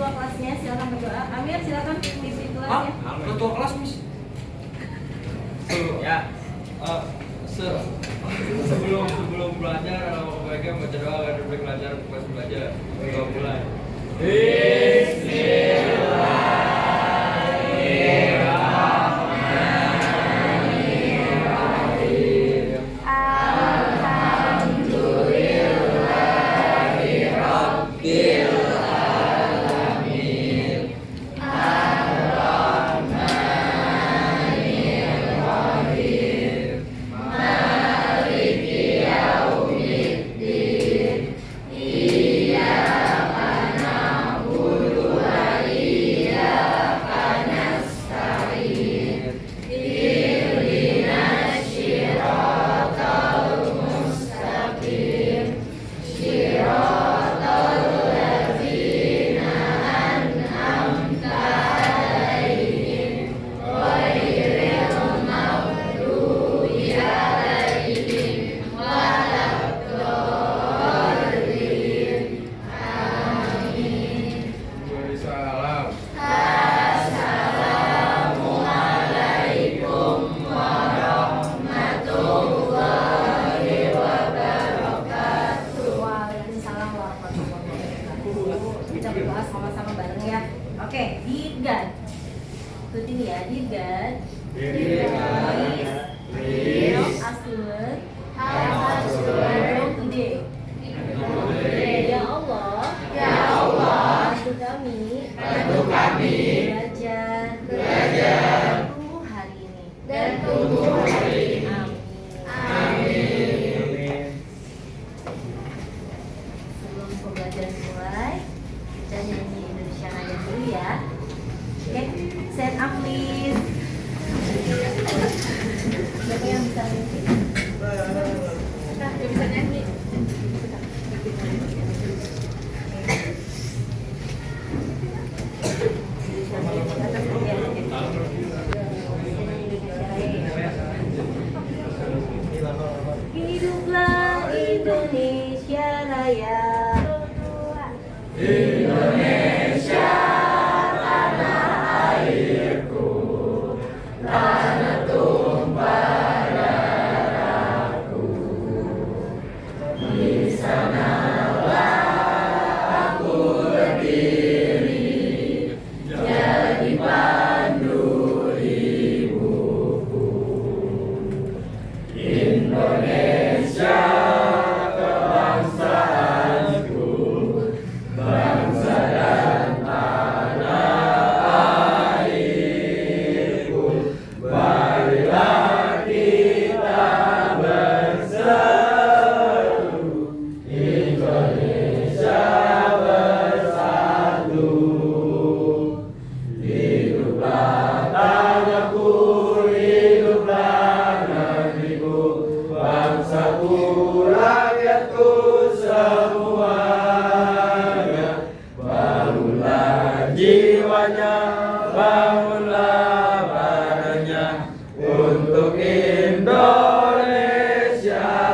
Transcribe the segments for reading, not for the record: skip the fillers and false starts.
ketua kelasnya, silakan berdoa. Amir, silakan pimpin kelasnya. Ketua kelas, Miss. Ya. Sebelum belajar, baiknya baca doa agar dapat belajar pas belajar. Kita mulai. Kita berdoa sama-sama bareng ya. Oke, dear God. Ikutin ya, dear God. Please us to learn today. Ya Allah, bantu kami belajar dan tumbuh hari ini. Amin. Sebelum pembelajaran mulai, kita nyanyi Indonesia Raya dulu ya. Oke, stand up please. Siapa yang bisa nyanyi? Nah, yang bisa nyanyi. Hiduplah Indonesia Raya. Indonesia, tanah airku, tanah tumpah darahku. Di sanalah aku berdiri, jadi pandu ibuku. Indonesia, kebangsaanku, bangsa dan tanah airku. Marilah kita bersatu, Indonesia bersatu. Hiduplah tanahku, hiduplah negeriku, bangsaku, rakyatku semuanya. Bangunlah jiwanya, bangunlah badannya, untuk Indonesia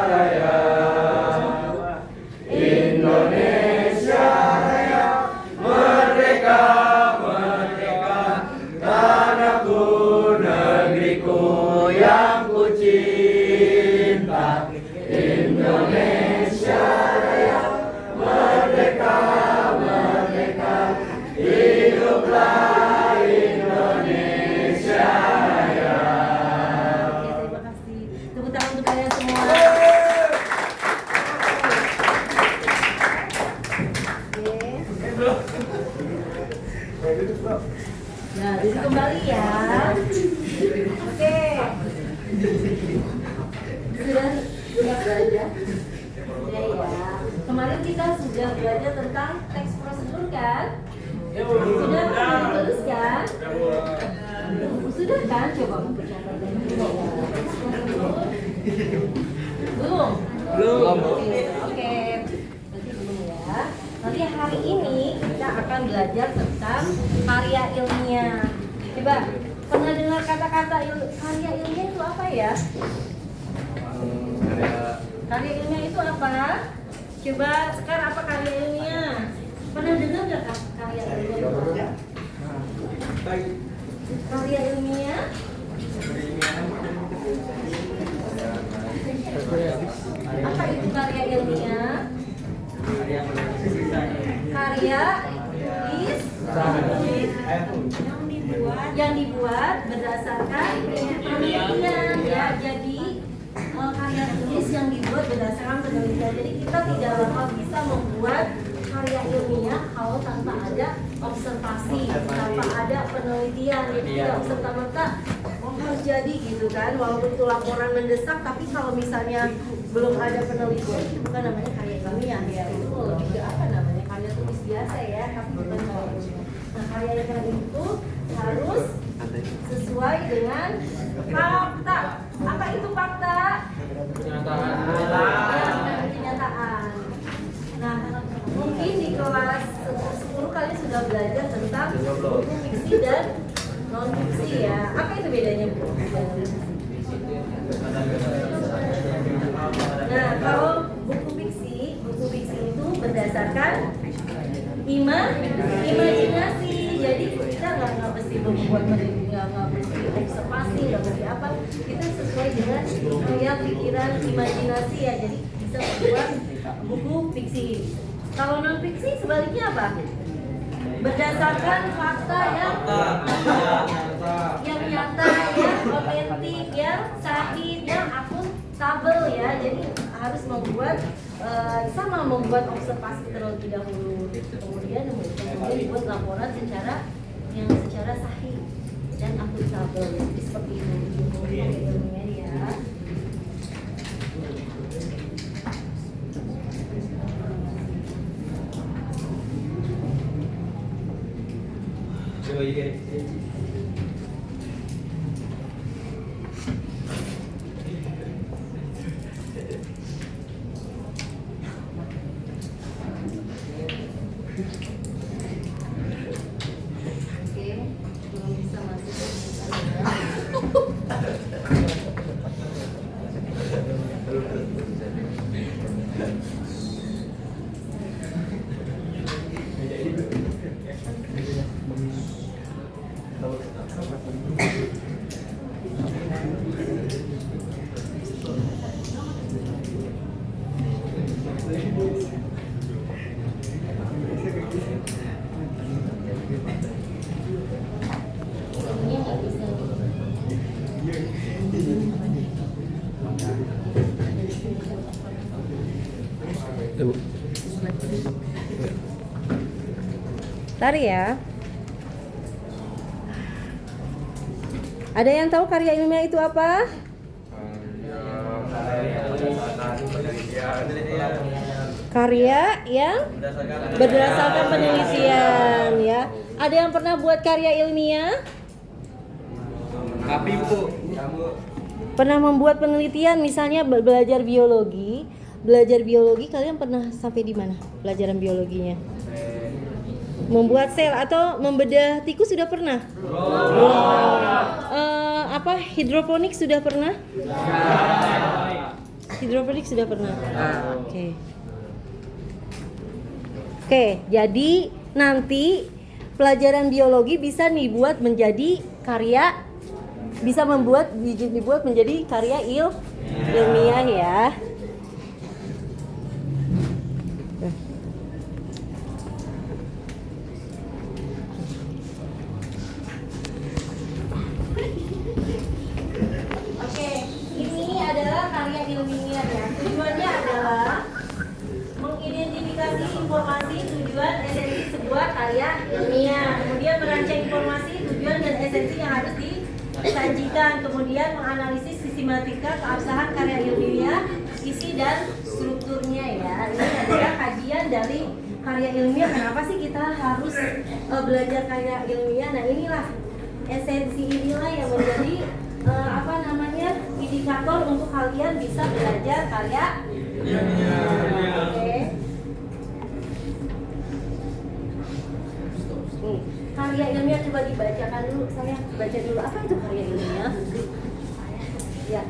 Raya. Indonesia Raya, merdeka, merdeka, tanahku, negeriku yang ku cinta. Indonesia Raya, merdeka, merdeka, hiduplah Indonesia Raya. Oke, terima kasih. Tepuk tangan untuk kalian semua. Nah, duduk kembali ya. Oke. Sudah belajar? Sudah ya. Kemarin kita sudah belajar tentang teks prosedur kan? Sudah dituliskan? Sudah kan? Coba mempercatat belum? Oke. Nanti belum ya. Nanti hari ini kita akan belajar tentang karya ilmiah. Coba, pernah dengar kata-kata karya ilmiah itu apa ya? Karya ilmiah itu apa? Coba sekarang apa karya ilmiah? Pernah dengar nggak karya ilmiah? Karya ilmiah. Apa itu karya ilmiah? Karya yang dibuat berdasarkan penelitian ya. Jadi karya tulis yang dibuat berdasarkan penelitian. Jadi kita tidak bakal bisa membuat karya ilmiah kalau tanpa ada observasi, tanpa ada penelitian. Jadi tidak serta-merta harus jadi gitu kan. Walaupun itu laporan mendesak, tapi kalau misalnya belum ada penelitian itu bukan namanya karya ilmiah ya. Itu lebih ke apa namanya, karya tulis biasa ya, tapi bukan karya ilmiah. Nah, karya ilmiah itu harus sesuai dengan fakta. Apa itu fakta? Kenyataan. Nah, mungkin di kelas 10 kalian sudah belajar tentang buku fiksi dan non fiksi ya. Apa itu bedanya Bu? Nah, kalau buku fiksi itu berdasarkan imajinasi. Jadi kita nggak mesti membuat penelitian, nggak mesti observasi, nggak mesti apa. Kita sesuai dengan pikiran imajinasi ya. Jadi bisa membuat buku fiksi. Kalau non fiksi sebaliknya apa? Berdasarkan fakta yang nyata, yang otentik, yang sahih, yang akuntabel ya. Jadi harus membuat membuat observasi terlebih dahulu, kemudian dibuat laporan secara sahih dan akuntabel. Jadi seperti itu ilmunya ya. Tari ya. Ada yang tahu karya ilmiah itu apa? Karya yang berdasarkan penelitian ya. Ada yang pernah buat karya ilmiah? Tapi Bu, Pernah membuat penelitian, misalnya belajar biologi. Belajar biologi kalian pernah sampai di mana pelajaran biologinya? Membuat sel atau membedah tikus sudah pernah? Hidroponik sudah pernah? Hidroponik sudah pernah. Oke, jadi nanti pelajaran biologi bisa dibuat menjadi karya, bisa dibuat menjadi karya ilmiah ya. Ilmiah ya. Tujuannya adalah mengidentifikasi informasi, tujuan, esensi sebuah karya ilmiah, kemudian merancang informasi, tujuan dan esensi yang harus disajikan, kemudian menganalisis sistematika keabsahan karya ilmiah, isi dan strukturnya ya. Ini adalah kajian dari karya ilmiah. Kenapa sih kita harus belajar karya ilmiah? Nah, inilah esensi inilah yang menjadi indikator untuk kalian bisa belajar karya ilmiah. Oke. Karya ilmiah coba dibacakan dulu, saya baca dulu. Apa itu karya ilmiah? Ya.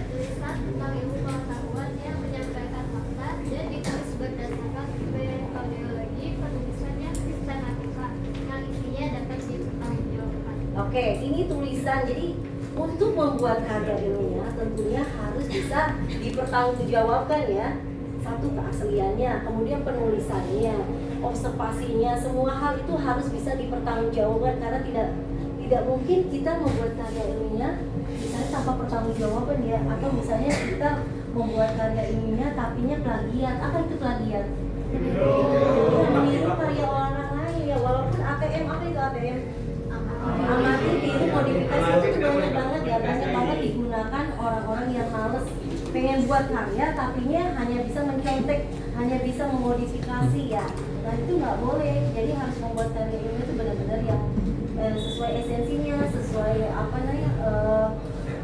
Tulisan tentang ilmu pengetahuan yang menyampaikan fakta dan ditulis berdasarkan metodologi penulisannya sistematika yang isinya Oke, ini tulisan. Jadi untuk membuat karya ilmiah tentunya harus bisa dipertanggungjawabkan ya. Satu, keasliannya, kemudian penulisannya, observasinya, semua hal itu harus bisa dipertanggungjawabkan karena tidak mungkin kita membuat karya ilmiah misalnya tanpa pertanggungjawaban ya, atau misalnya kita membuat karya ilmiah tapinya plagiat. Apa itu plagiat? Meniru karya orang lain ya, walaupun ATM. Apa itu ATM? Amati, tiru, modifikasi itu banyak banget ya, banyak banget digunakan orang-orang yang males pengen buat karya tapinya hanya bisa mencontek, hanya bisa memodifikasi ya. Nah itu nggak boleh. Jadi harus membuat karya ilmiah itu benar-benar yang sesuai esensinya, sesuai apa namanya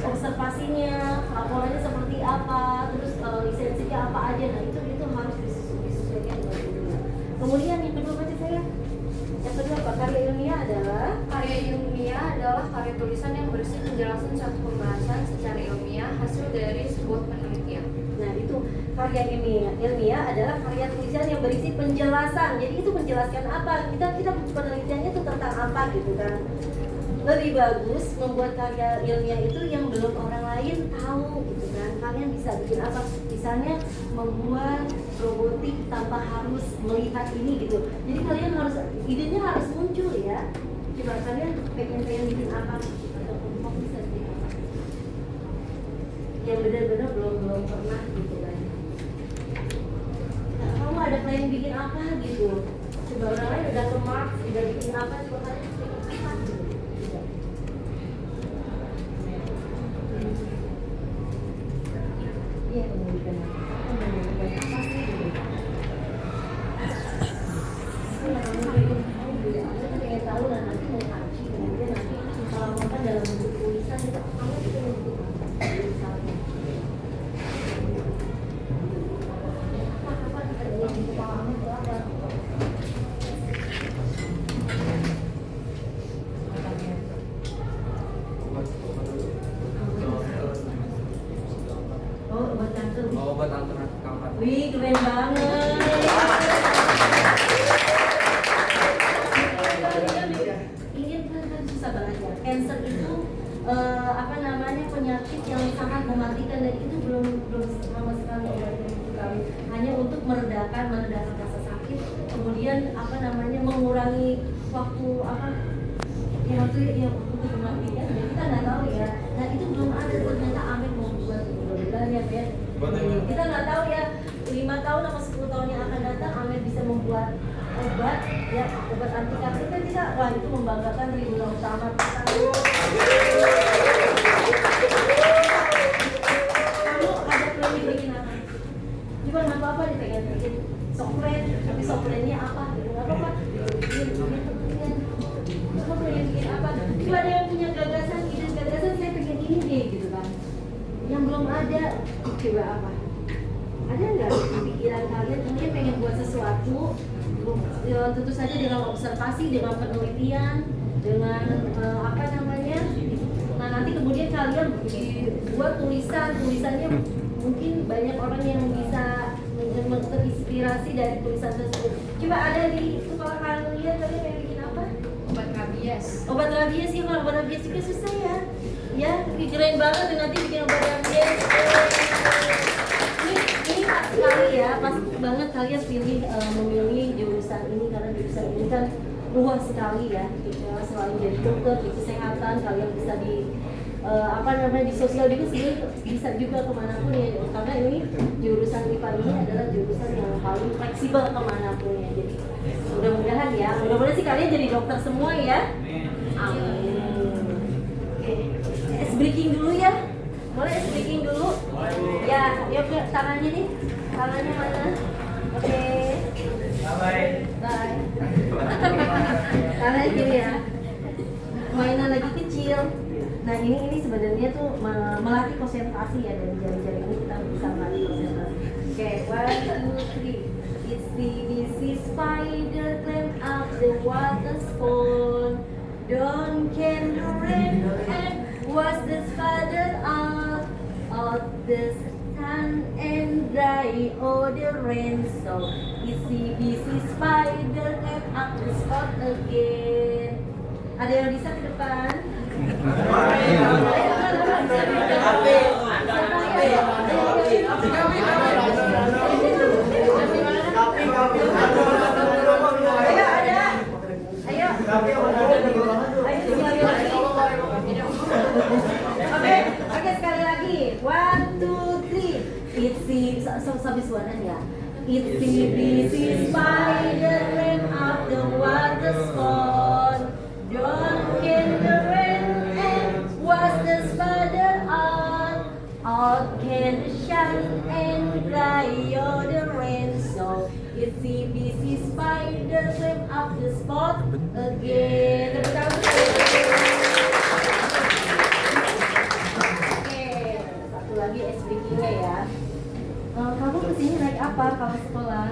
observasinya, laporannya seperti apa, terus lisensinya apa aja. Nah itu harus disesuaikan dengan ilmiah. Kemudian yang kedua baca saya. Yang kedua apa? Karya ilmiah adalah karya tulisan yang berisi penjelasan suatu pembahasan secara ilmiah hasil dari sebuah penelitian. Nah itu karya ilmiah adalah karya tulisan yang berisi penjelasan. Jadi itu menjelaskan apa? Kita penelitiannya itu tentang apa gitu kan? Lebih bagus membuat karya ilmiah itu yang belum orang lain tahu gitu kan? Kalian bisa bikin apa? Misalnya membuat robotik tanpa harus melihat ini gitu. Jadi kalian harus idenya harus muncul ya. Coba kalian pengen bikin apa? Atau bisa bikin apa? Yang benar-benar belum pernah gitu kan. Nah, kamu ada plan bikin apa gitu? Coba orang lain udah ke Mars, udah bikin apa? Coba kalian bikin apa gitu? Iya, menunjukkan apa sih gitu? Pengen tahu dan nanti mau kaji, kemudian nanti kalau makan dalam bentuk tulisan itu kamu itu bentuk misalnya apa kita dalam bentuk pengalaman itu apa? Oh, obat kanker. Obat alternatif kanker. Wih, keren banget. Ini kan susah banget ya. Cancer itu apa namanya penyakit yang sangat mematikan dan itu belum sama sekali obatnya untuk kami. Hanya untuk meredakan rasa sakit, kemudian apa namanya mengurangi waktu apa yang untuk mematikan. Jadi kita nggak tahu ya. Nah itu belum ada ternyata Amin mau buat mudah-mudahan ya Ben. Kita nggak tahu ya 5 tahun atau 10 tahun yang akan datang Amin bisa membuat obat ya, obat anti kanker kan kita, wah itu membanggakan Tribun Utama kita. Kamu ada planning bikin apa? Coba nggak apa-apa nih pengen bikin soklen, tapi soklennya apa? Nggak apa-apa. Kamu pengen bikin apa? Coba ada yang punya gagasan, saya pengen ini deh gitu kan. Yang belum ada, coba apa? Ada nggak di pikiran kalian mungkin pengen buat sesuatu? Tentu saja dengan observasi, dengan penelitian, dengan apa namanya. Nah nanti kemudian kalian buat tulisannya mungkin banyak orang yang bisa terinspirasi dari tulisan tersebut. Coba ada di kepala kalian pengen bikin apa? Obat rabies. Obat rabies sih, kalau obat rabies juga susah ya. Ya, keren banget nanti bikin obat rabies. Ini pas sekali ya, pas banget kalian memilih jurusan ini karena jurusan ini kan luas sekali ya. Selain jadi dokter di kesehatan, kalian bisa di di sosial juga sih, bisa juga kemanapun ya. Karena ini jurusan IPA ini adalah jurusan yang paling fleksibel kemanapun ya. Jadi mudah-mudahan ya, mudah-mudahan sih kalian jadi dokter semua ya. Amin. Oke, es breaking dulu ya. Boleh es breaking dulu? Ya, yuk tangannya nih. Tangannya mana? Oke. Bye. Bye. Tangannya gini ya. Mainan lagi kecil. Nah ini sebenarnya tuh melatih konsentrasi ya, dari jari-jari ini kita bisa melatih konsentrasi. Oke, 1, 2, 3. It's the busy spider climb up the water spoon. Don't can the rain and was the spider out of the sun and dry all the rain. So it's the busy spider climb up the spot again. Ada yang bisa ke depan? Ayo ada. Ayo. Oke, sekali lagi. 1, 2, 3. Itsy, sampai suaranya ya. Itsy bitsy spider ran up the water spout. Don't get the rain and was the spider out can shine and dry all the rain. So itsy bitsy spider ran up the spout again. Satu lagi SBQ-nya ya. Kamu kesini naik apa kalau sekolah?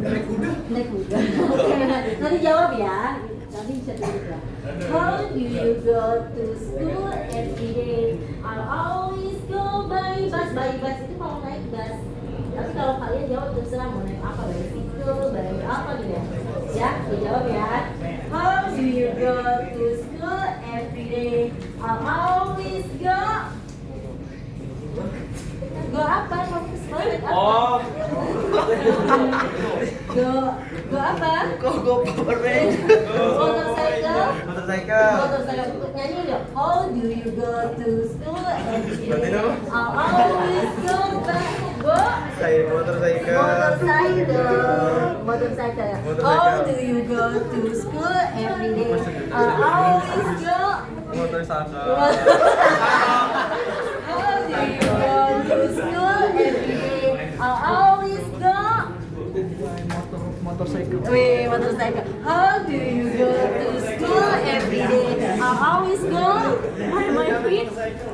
Naik kuda. Naik kuda. Oke, nanti jawab ya. Nanti bisa tulis ya. How do you go to school every day? I always go by bus. By bus itu kalau naik bus. Tapi kalau kalian jawab terserah mau naik apa, bicycle, by apa gitu ya. Ya, dijawab ya. How do you go to school every day? I always go. Go apa? Kamu ke sekolah naik apa? Oh. Go apa? Go Power Ranger. Motorcycle. Motorcycle. Motorcycle. Nyanyi dong. How do you go to school every day? Berarti apa? I always go by go. Saya motorcycle. Motorcycle. How do you go to school every day? I always go. Motorcycle. How do you go to school every day? I always go. Motorcycle. Wait, motorcycle. How do you go to school every day? I always go. My feet.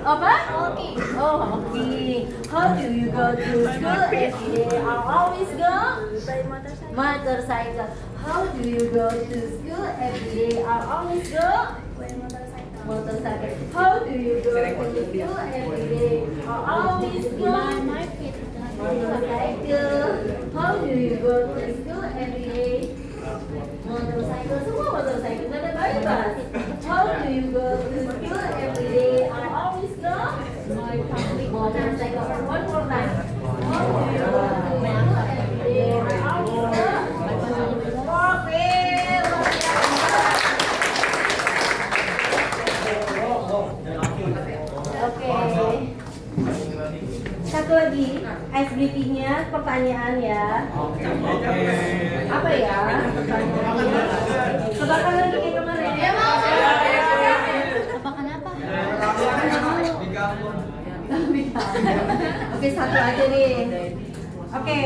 Apa? Hockey. Oh, hockey. How do you go to school every day? I always go. By motorcycle. Motorcycle. How do you go to school every day? I always go. By motorcycle. Motorcycle. How do you go to school every day? I always go. My feet. Motorcycle. How do you go to school every day? Motorcycle. Semua motorcycle. Ada bebas. How do you go to school every day? I always go. Motorcycle. One more time. How do you go to school every day? I always go. Oke. Satu lagi, ice breaking-nya pertanyaan ya. Apa ya? Pertanyaannya. Tebakan lagi kayak kemarin. Ya, mau. Tebakan apa? Oke, satu aja nih. Oke,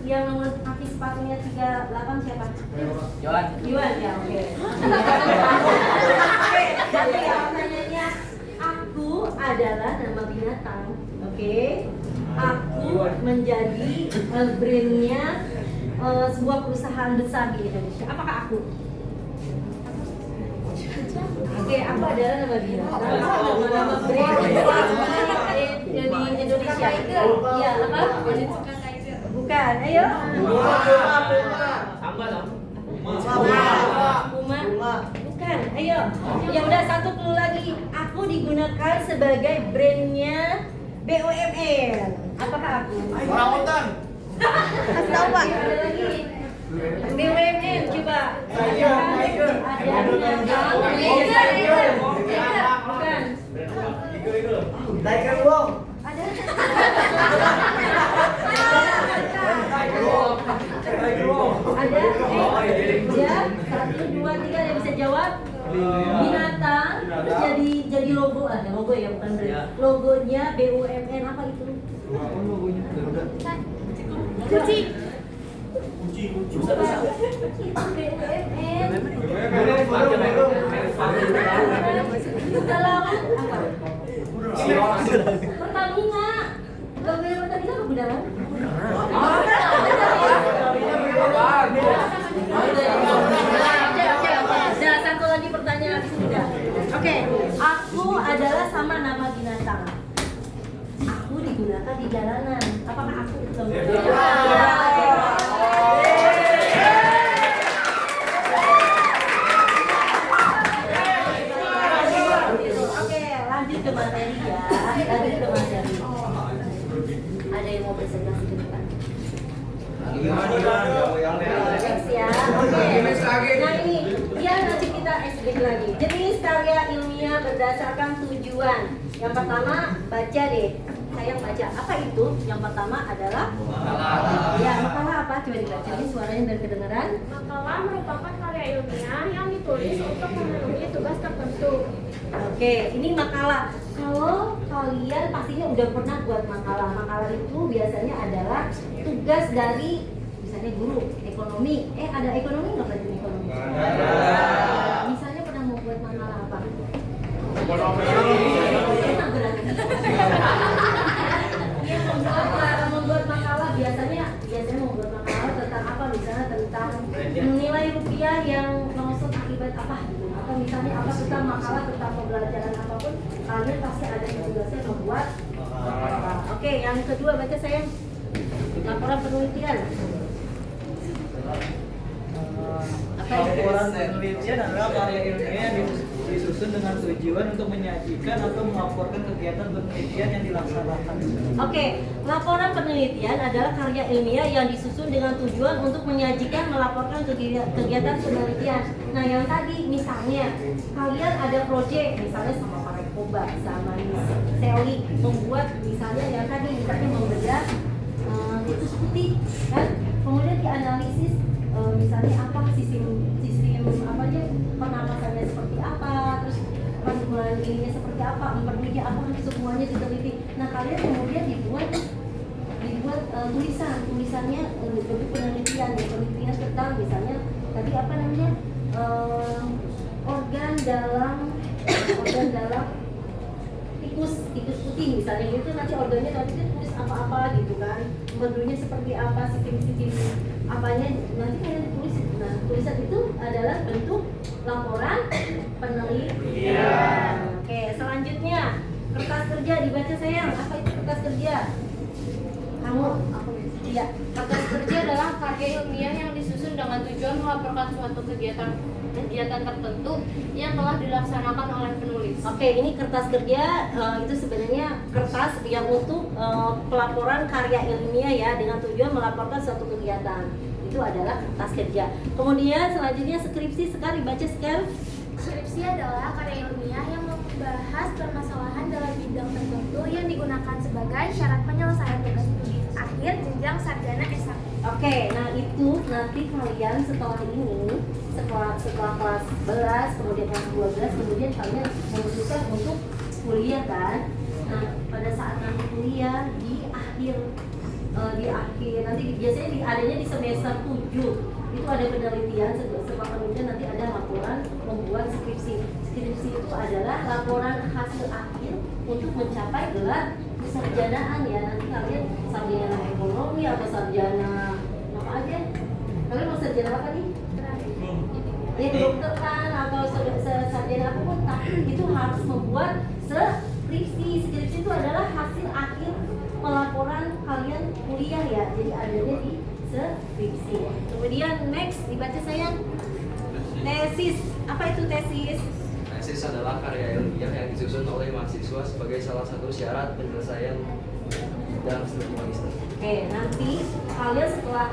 yang nomor kaki sepatunya 38 siapa? Yuan ya, oke. Oke, jadi ya pertanyaannya, aku adalah nama binatang, oke? Aku menjadi brandnya sebuah perusahaan besar di Indonesia. Apakah aku? Oke, aku adalah nama binatang. Nama brand di Indonesia itu, iya apa? Bukan, ayo. Puma. Bukan, ayo. Ya udah, satu clue lagi. Aku digunakan sebagai brandnya BUMN. Apakah aku? Orangutan. Kasih tahu Pak. Ada lagi. BUMN coba. Ada binatang. Bukan. Tiger Wong. Ada. Ada? Ya, 1, 2, 3 yang bisa jawab. Binatang terus jadi logo, logo ya bukan brand. Logonya BUMN apa itu? Kucing. Itu BUMN. Kalau apa? Pertamina. Logo Pertamina apa beneran? Oke, satu lagi pertanyaan sudah. Oke, aku adalah sama nama binatang. Aku digunakan di jalanan. Apakah aku? lagi. Jenis karya ilmiah berdasarkan tujuan. Yang pertama baca deh. Sayang baca. Apa itu? Yang pertama adalah makalah. Ya, makalah apa? Coba dibaca. Ini suaranya biar kedengeran. Makalah merupakan karya ilmiah yang ditulis untuk memenuhi tugas tertentu. Oke, ini makalah. Kalau kalian pastinya udah pernah buat makalah. Makalah itu biasanya adalah tugas dari misalnya guru ekonomi. Ada ekonomi nggak pelajaran ekonomi? Misalnya pernah mau buat makalah apa? Ekonomi. Enak berarti. Membuat makalah biasanya membuat makalah tentang apa? Misalnya tentang nilai rupiah yang merosot akibat apa gitu. Atau misalnya apa tentang makalah tentang pembelajaran apapun, kalian pasti ada tugasnya membuat makalah. Oke, yang kedua baca sayang. Laporan penelitian. Laporan penelitian adalah karya ilmiah yang disusun dengan tujuan untuk menyajikan atau melaporkan kegiatan penelitian yang dilaksanakan. Oke, laporan penelitian adalah karya ilmiah yang disusun dengan tujuan untuk menyajikan, melaporkan kegiatan penelitian. Nah, yang tadi misalnya kalian ada proyek misalnya sama Pak Rekoba, sama Miss Sally membuat misalnya yang tadi misalnya membedah tikus putih, kan? Kemudian dianalisis misalnya apa sistem apa aja pernapasannya seperti apa, terus kandungan ininya seperti apa, empedunya apa, semuanya diteliti. Nah kalian kemudian dibuat tulisannya untuk penelitian tentang misalnya tadi apa namanya organ dalam tikus putih misalnya gitu, nanti organnya nanti tulis apa gitu kan, empedunya seperti apa, sistem apanya nanti kalian tulis. Nah tulisan itu adalah bentuk laporan penelitian. Oke, selanjutnya kertas kerja dibaca sayang. Apa itu kertas kerja? Kamu? Iya. Kertas kerja adalah karya ilmiah yang disusun dengan tujuan melaporkan suatu kegiatan tertentu yang telah dilaksanakan oleh penulis. Oke, ini kertas kerja itu sebenarnya kertas yang untuk pelaporan karya ilmiah ya, dengan tujuan melaporkan suatu kegiatan. Itu adalah kertas kerja. Kemudian selanjutnya skripsi. Sekali baca sekali. Skripsi adalah karya ilmiah yang membahas permasalahan dalam bidang tertentu yang digunakan sebagai syarat penyelesaian tugas akhir jenjang sarjana S1. Oke, nah itu nanti kalian setelah ini, setelah kelas 11, kemudian kelas 12, kemudian kalian memutuskan untuk kuliah kan. Nah, pada saat nanti kuliah di akhir nanti biasanya adanya di semester 7 itu ada penelitian, setelah penelitian nanti ada laporan membuat skripsi. Skripsi itu adalah laporan hasil akhir untuk mencapai gelar kesarjanaan ya. Nanti kalian sarjana ekonomi atau sarjana apa aja? Kalian mau sarjana apa nih? Ya kedokteran atau sarjana apapun, tapi itu harus membuat skripsi. Skripsi itu adalah hasil akhir pelaporan kalian kuliah ya. Jadi adanya di skripsi. Kemudian next dibaca sayang. Tesis. Apa itu tesis? Tesis adalah karya ilmiah yang disusun oleh mahasiswa sebagai salah satu syarat penyelesaian dalam studi magister. Oke, nanti kalian setelah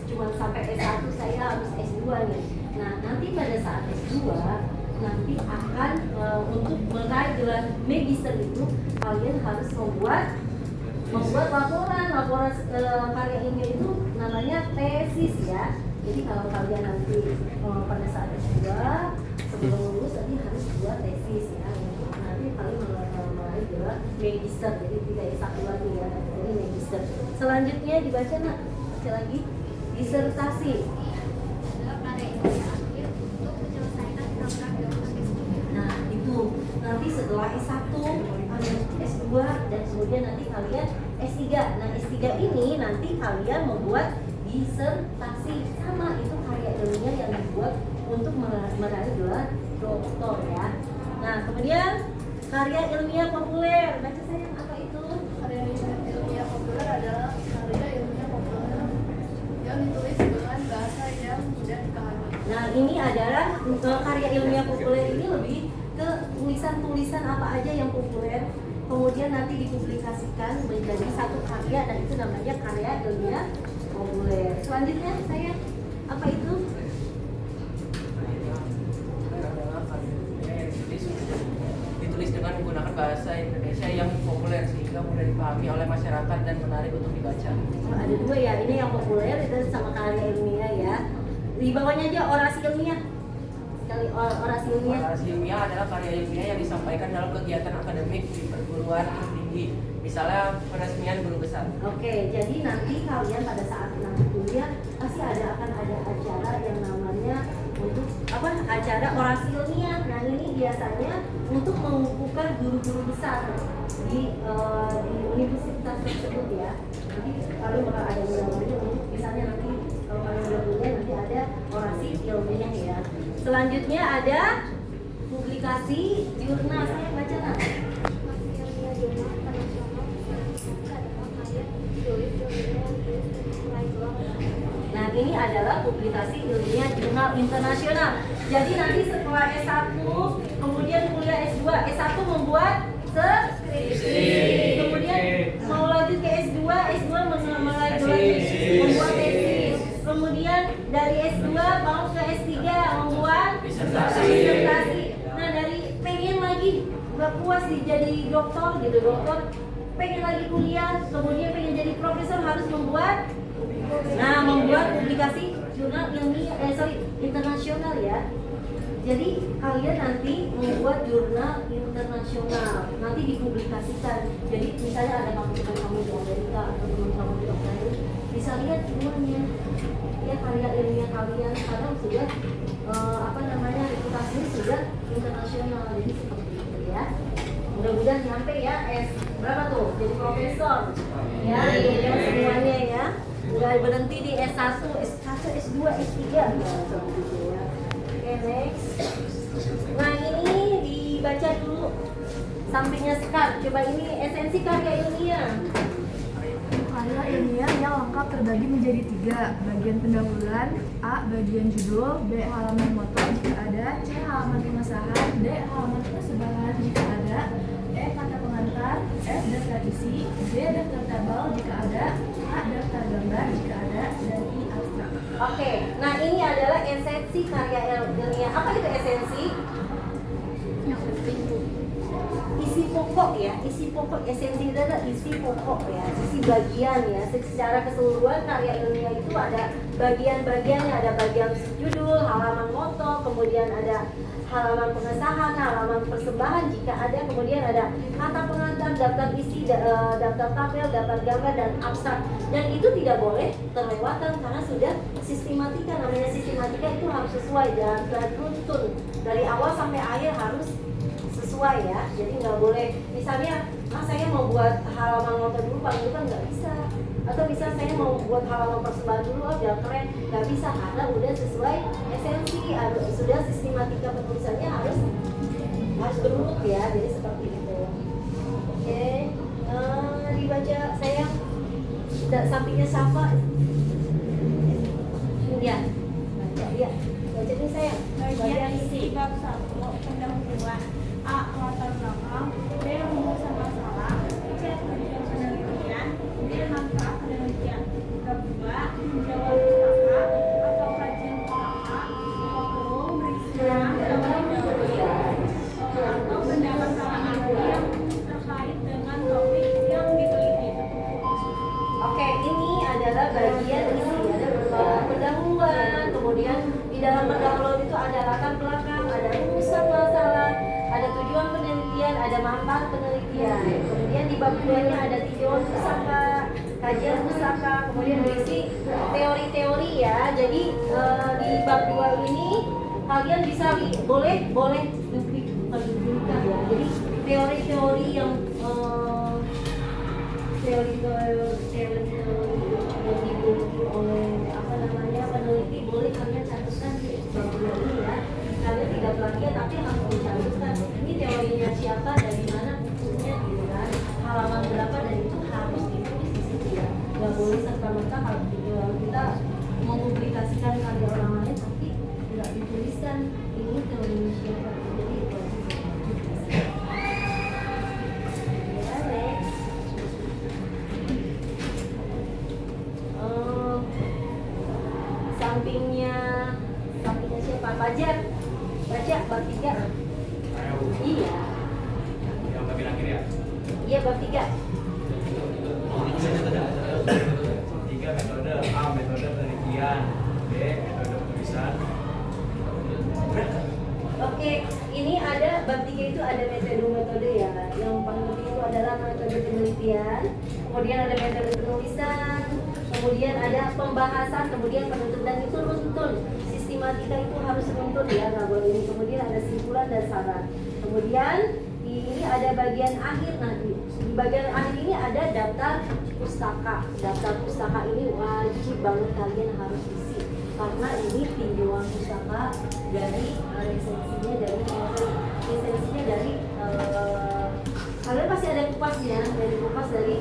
cuma sampai S1 saya harus S2 nih. Nah, nanti pada saat S2 nanti akan untuk meraih gelar magister itu kalian harus membuat laporan karya ilmiah itu namanya tesis ya. Jadi kalau kalian nanti pada saat S2 sebelum lulus nanti harus buat tesis ya. Nanti kalian meraih gelar magister, jadi tidak S1 lagi ya. Jadi magister. Selanjutnya dibaca nak, baca lagi disertasi. Nah itu nanti setelah S1, S2 dan kemudian nanti kalian S3. Nah S3 ini nanti kalian membuat disertasi, sama itu karya ilmiah yang dibuat untuk meraih gelar doktor ya. Nah kemudian karya ilmiah populer, baca saya apa itu? Karya ilmiah populer adalah karya ilmiah populer yang ditulis dengan bahasa yang mudah dipahami. Nah ini adalah karya ilmiah populer ini lebih ke tulisan-tulisan apa aja yang populer, kemudian nanti dipublikasikan menjadi satu karya, dan itu namanya karya ilmiah populer. Selanjutnya saya apa itu? bahasa Indonesia yang populer sehingga mudah dipahami oleh masyarakat dan menarik untuk dibaca. Ada dua ya, ini yang populer itu sama karya ilmiah ya. Di bawahnya aja orasi ilmiah. Sekali orasi ilmiah. Orasi ilmiah adalah karya ilmiah yang disampaikan dalam kegiatan akademik di perguruan tinggi, misalnya peresmian guru besar. Oke, jadi nanti kalian pada saat nanti kuliah pasti akan ada acara yang namanya untuk acara orasi ilmiah. Nah ini biasanya untuk mengukuhkan guru-guru besar di universitas tersebut ya. Nanti kalian bakal ada undangannya untuk misalnya nanti kalau kalian udah kuliah nanti ada orasi ilmiah ya. Selanjutnya ada publikasi jurnal. Saya baca nah. Nah ini adalah publikasi ilmiah jurnal internasional. Jadi nanti setelah S1 kemudian kuliah S2, S1 membuat skripsi, kemudian mau lanjut ke S2, S2 membuat tesis, kemudian dari S2 mau ke S3 membuat disertasi. Nah dari pengen lagi nggak puas jadi dokter gitu, dokter pengen lagi kuliah, kemudian pengen jadi profesor harus membuat publikasi jurnal ilmiah internasional ya. Jadi kalian nanti membuat jurnal internasional, nanti dipublikasikan. Jadi misalnya ada teman kamu di Amerika atau teman kamu di Australia, bisa lihat semuanya ya karya ilmiah kalian karena sudah reputasinya sudah internasional. Jadi seperti itu ya. Mudah-mudahan nyampe ya berapa tuh jadi profesor ya, semuanya ya. Nggak berhenti di S1, S2, S3 seperti itu ya. Oke, next. Nah ini dibaca dulu sampingnya Sekar. Coba ini esensi karya ilmiah. Karya ilmiah yang lengkap terbagi menjadi 3. Bagian pendahuluan, A. Bagian judul, B. Halaman moto jika ada, C. Halaman pengesahan, D. Halaman persebaran jika ada, E. Kata pengantar, F. Daftar isi, G. Daftar tabel jika ada, H. Daftar gambar jika ada, dan I. Abstrak. Oke, nah ini adalah esensi karya ilmiah. Apa itu esensi? Isi pokok ya, isi pokok. Esensi itu adalah isi pokok ya, isi bagian ya. Secara keseluruhan karya ilmiah itu ada bagian-bagiannya, ada bagian judul, halaman moto, kemudian ada halaman pengesahan, halaman persembahan jika ada, kemudian ada kata pengantar, daftar isi, daftar tabel, daftar gambar, dan abstrak. Dan itu tidak boleh terlewatkan karena sudah sistematika. Namanya sistematika itu harus sesuai dan beruntun dari awal sampai akhir harus sesuai ya. Jadi nggak boleh misalnya saya mau buat halaman moto dulu paling kan nggak bisa, atau bisa saya mau buat halaman persembahan dulu biar keren, nggak bisa karena udah sesuai esensi, sudah sistematika penulisannya harus berurut ya. Jadi seperti itu. Oke, dibaca saya sampingnya Safa ya, baca ya, baca ini saya Bagian isi bab 1 pendahuluan. A. Latar belakang, B. rumusan masalah, C. tujuan penelitian, D. manfaat penelitian. Bab 2 menjawab pustaka atau kajian pustaka. Bab 10 berisi atau pendapat para ahli yang terkait dengan topik yang diteliti. Oke, ini adalah bagian isi, ada pendahuluan, kemudian di dalam pendahuluan itu ada latar belakang, ada rumusan masalah, ada tujuan penelitian, ada manfaat penelitian. Kemudian di bab 2-nya ada tinjauan pustaka, kajian pustaka, kemudian berisi teori-teori ya. Jadi di bab 2 ini kalian bisa boleh duplikat ya. Jadi teori-teori yang yang dimiliki oleh peneliti boleh kalian catatkan di bab 2 ini ya. Kalian tidak plagiat tapi harus dicatatkan ini teorinya siapa, dari mana bukunya gitu kan, halaman berapa, dan itu harus ditulis di situ ya. Nggak boleh serta-merta kalau kita mempublikasikan karya orang lain tapi tidak dituliskan ini teorinya siapa. Jadi itu ya. Next. Sampingnya siapa? Fajar. Baca bab 3. Iya. Tapi akhir ya. Iya, bab 3. Tiga metode. A. Metode penelitian. B. Metode penulisan. Oke, ini ada bab 3 itu ada metode ya. Yang paling penting itu adalah metode penelitian, kemudian ada metode penulisan, kemudian ada pembahasan, kemudian penutup, dan itu runtun. Sistematika itu harus runtun ya, nggak boleh ini. Kemudian ada simpulan dan saran. Kemudian ini ada bagian akhir nanti. Di bagian akhir ini ada daftar pustaka. Daftar pustaka ini wajib banget kalian harus isi, karena ini tinjauan pustaka dari resensinya dari kalian pasti ada kupasnya, dari kupas dari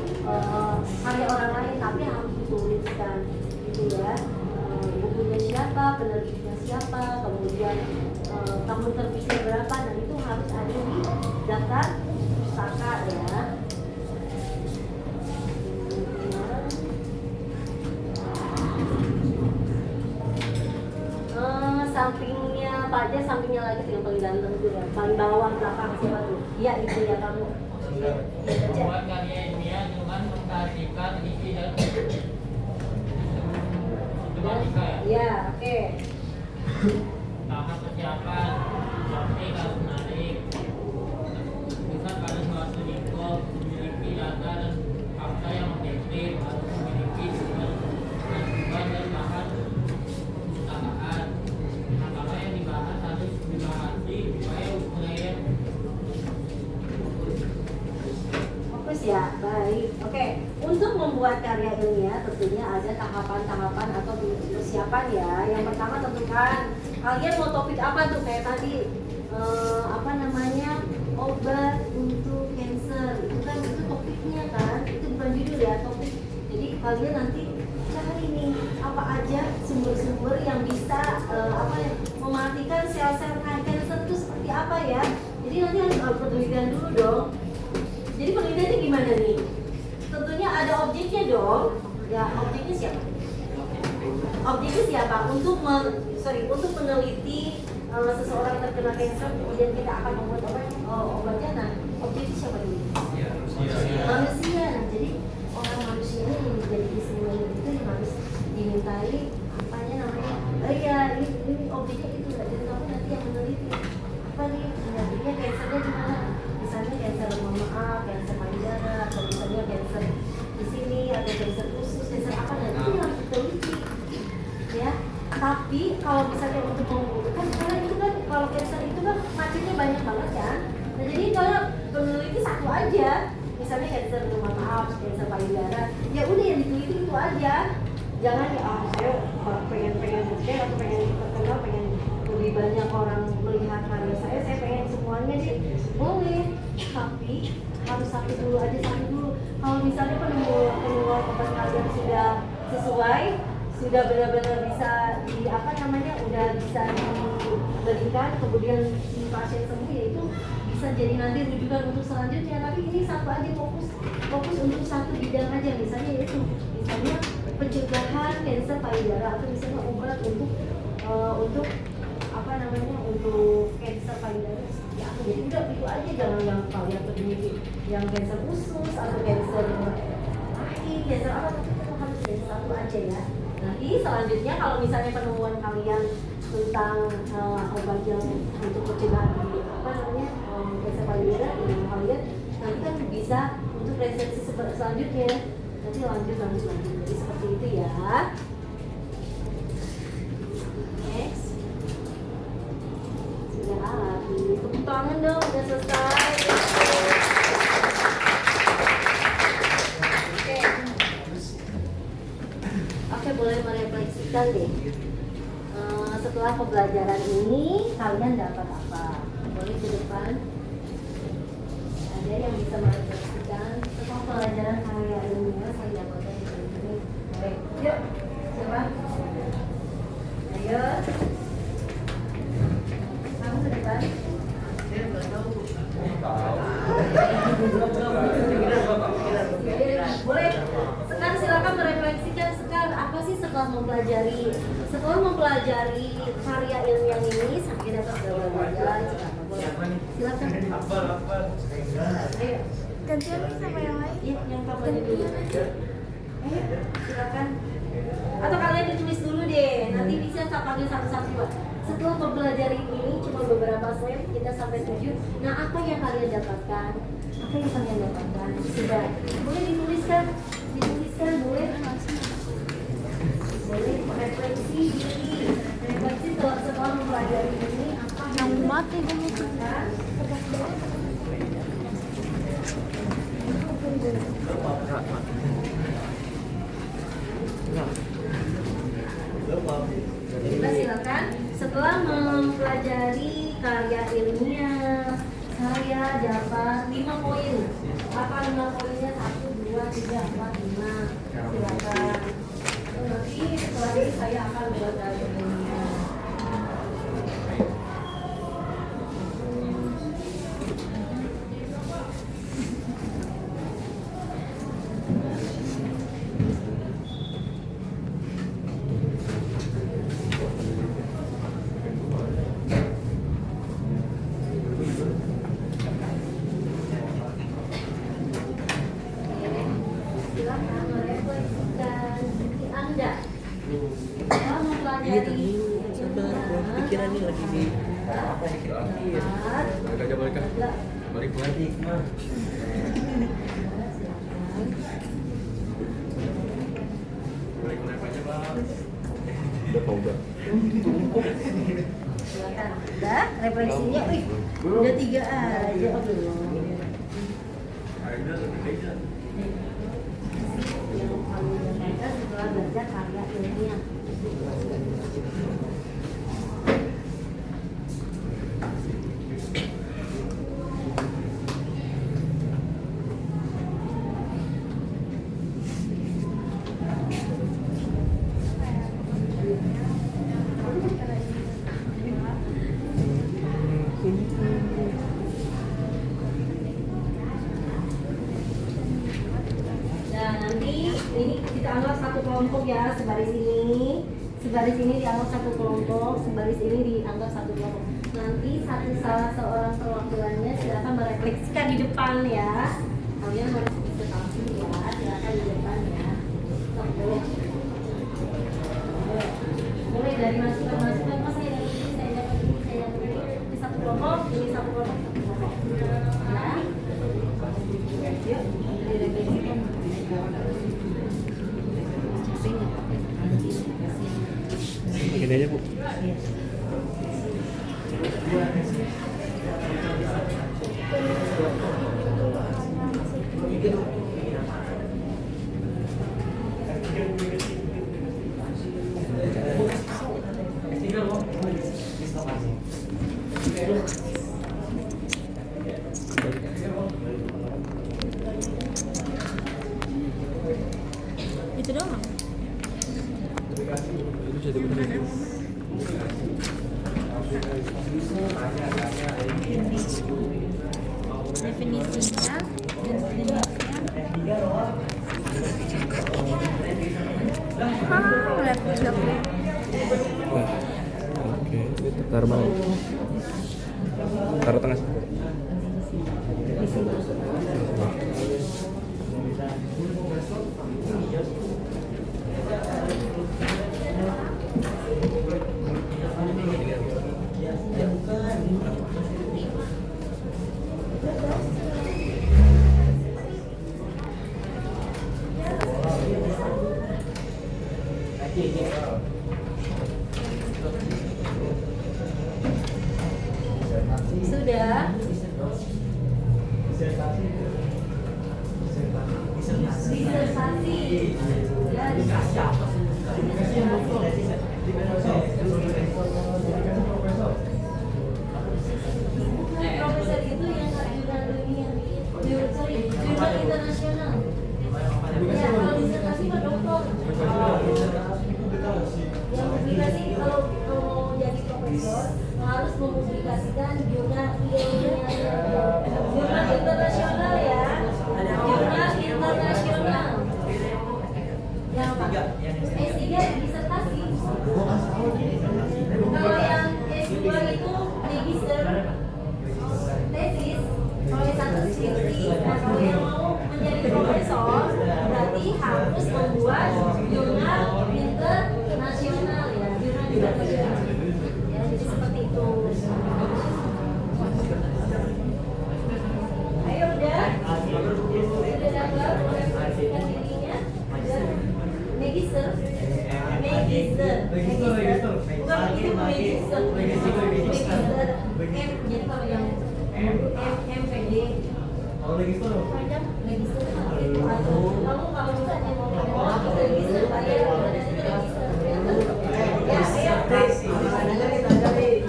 karya orang lain, tapi harus dituliskan gitu ya. Bukunya siapa, penerbitnya siapa, kemudian tahun terbitnya berapa, dan itu harus ada di daftar pustaka ya. Sampingnya Pak aja, sampingnya lagi yang paling ganteng tuh ya, paling bawah belakang siapa tuh? Iya itu ya kamu. Membuat karya ilmiah dengan memperhatikan isi dan sistematika ya. Iya, oke. Tahap persiapan seperti harus menarik, bukan pada suatu lingkup, memiliki data dan fakta yang objektif, harus memiliki sumber dan bahan pustakaan. Apa yang dibahas harus dibahasi supaya mengalir. Fokus ya, baik. Oke, untuk membuat karya ilmiah tentunya ada tahapan-tahapan atau persiapan ya. Yang pertama tentukan kalian mau topik apa tuh, kayak tadi apa namanya, obat untuk cancer. Itu kan itu topiknya kan, itu bukan judul ya, topik. Jadi kalian nanti cari nih apa aja sumber-sumber yang bisa apa ya, mematikan sel-sel kanker itu seperti apa ya. Jadi nanti harus penelitian dulu dong. Jadi penelitiannya gimana nih? Tentunya ada objeknya dong. Ya, objeknya siapa? Objeknya siapa? Untuk untuk meneliti seseorang terkena kanker, kemudian kita akan membuat obatnya. Nah, objeknya siapa dulu? Manusia. Nah, jadi orang manusia ini yang menjadi istimewa itu yang harus dimintai apanya namanya? Iya, ini objeknya itu. Jadi kamu nanti yang meneliti apa nih? Penyakitnya kankernya di mana? Misalnya kanker mama, kanker payudara, atau misalnya kanker di sini, atau kanker usus, kanker apa, nah itu harus diteliti ya. Tapi kalau misalnya untuk kan sekarang itu kan kalau kanker itu kan macamnya banyak banget kan. Nah jadi kalau peneliti satu aja, misalnya kanker mama, kanker payudara, ya udah yang diteliti itu aja. Jangan ya saya pengen bukti atau pengen terkenal, pengen lebih banyak orang melihat karya saya pengen semuanya sih boleh, tapi harus satu dulu. Kalau misalnya penemuan obat kalian sudah sesuai, sudah benar-benar bisa udah bisa diberikan, kemudian si pasien sembuh, ya itu bisa jadi nanti rujukan untuk selanjutnya. Tapi ini satu aja, fokus untuk satu bidang aja. Misalnya pencegahan kanker payudara, atau misalnya obat untuk untuk kanker payudara ya, jadi udah itu aja. Jangan yang kalian peneliti yang kanker usus atau kanker rahim, kanker apa, tapi itu harus dari satu aja ya. Nanti selanjutnya kalau misalnya penemuan kalian tentang obat yang untuk pencegahan kanker payudara, ini kalian nanti kan bisa untuk research selanjutnya, nanti lanjut. Jadi seperti itu ya. Next. Tepuk tangan dong, udah selesai. Oke, boleh merefleksikan deh. Setelah pembelajaran ini kalian dapat apa? Boleh ke depan. Ada yang bisa merefleksikan setelah pembelajaran karya ilmiah saya dapatkan di sini. Baik, yuk. Siapa? Ayo. Kamu ke depan. Boleh. Sekarang silakan merefleksikan apa sih setelah mempelajari karya ilmiah ini sampai dapat berapa pelajaran, Silakan. Ayo. Gantian nih sama yang lain. Iya, yang papanya dulu. Ayo, silakan. Atau kalian ditulis dulu deh. Nanti bisa saya panggil satu-satu, Pak. Setelah mempelajari ini cuma beberapa slide, kita sampai 7. Nah, apa yang kalian dapatkan? Apa yang kalian dapatkan? Sudah. Boleh dituliskan? Dituliskan boleh. Boleh refleksi diri. Refleksi setelah mempelajari ini apa yang Mati gue Kita silakan. Setelah mempelajari karya ilmiah, saya dapat 5 poin. Apa 5 poinnya? 1, 2, 3, 4, 5. Silakan. Nanti setelah ini saya akan buat karya ilmiah. Silakan merefleksikan diri Anda. Setelah mempelajari pikiran ini lagi di Balik balik. Balik aja, Bang. silakan. Udah, refleksinya, udah 3 aja. Yang paling mereka setelah belajar karya ilmiah. Nah, nanti ini kita anggap satu kelompok ya, sebaris ini. Sebaris ini dianggap satu kelompok, sebaris ini dianggap satu kelompok. Nanti salah seorang perwakilannya silakan merefleksikan di depan ya. Kalian harus bisa tampil ya, silakan di depan ya. Oke. Mulai dari masukan-masukan, mas saya dapat ini, saya dapat ini, saya dapat ini. Ini satu kelompok, ini satu kelompok, satu kelompok. Ya. Yuk, direfleksikan. Gini aja, Bu. Itu doang. Itu jadi benar. Definisinya dan jenisnya. Udah 30. Oke, itu taruh mana? Taruh tengah. Sudah. Disertasi. Ya, profesor itu yang sarjana dunia, jurnal internasional. Ya, kalau disertasi Pak Doktor. Yang publikasi kalau mau jadi profesor harus mempublikasikan jurnal ilmiah, jurnal internasional ya, jurnal internasional. Yang apa? S3 disertasi. Kalau yang S2 itu magister, Jadi seperti itu. Ayo udah dapat membersihkan dirinya. Magister. Bukan begitu magister. M. Jadi kalau yang MPD. Kalau lagi itu Magister itu kamu kalau misalnya mau pakai magister bayar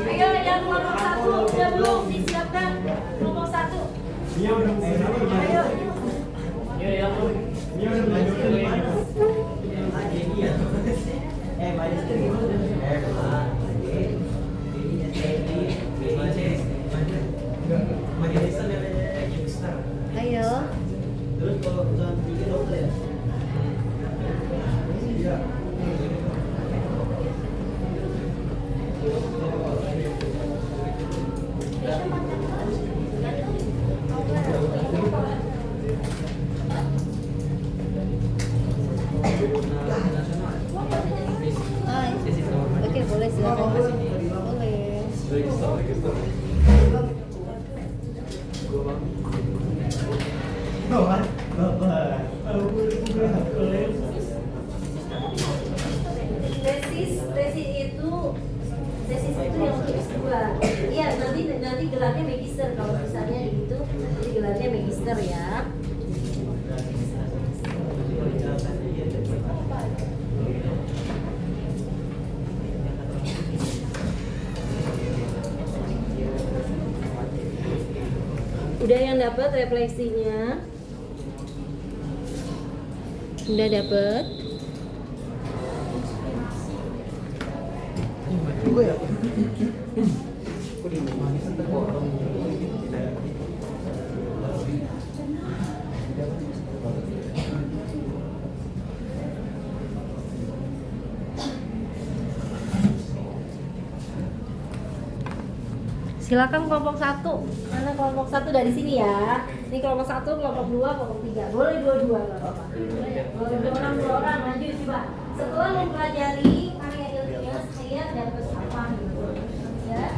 ayo yang kelompok 1 udah belum disiapkan kelompok 1 ayo ayo terus kalau misalnya bikin dokter ya. Iya. Oke, boleh silakan. Boleh. Tesis itu yang untuk S2. Iya, nanti gelarnya magister kalau misalnya gitu, jadi gelarnya magister ya. Udah yang dapat refleksinya? Udah dapat? Silakan kelompok 1. Mana kelompok 1 dari sini ya? Ini kelompok 1, kelompok 2, kelompok 3. Boleh dua-dua enggak apa-apa. Boleh dua orang maju coba. Setelah mempelajari karya ilmiah saya dapat apa gitu. Ya.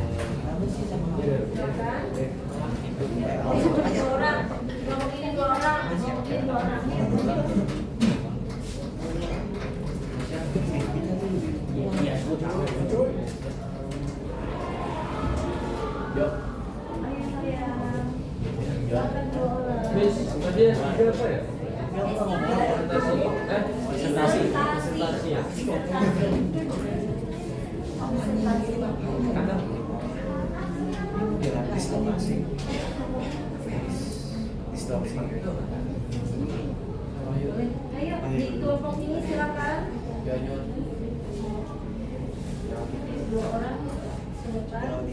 Silakan. Dua orang. Kelompok ini 2 orang, kelompok ini 2 orang. Ayo di kelompok ini silakan. 2 orang silakan.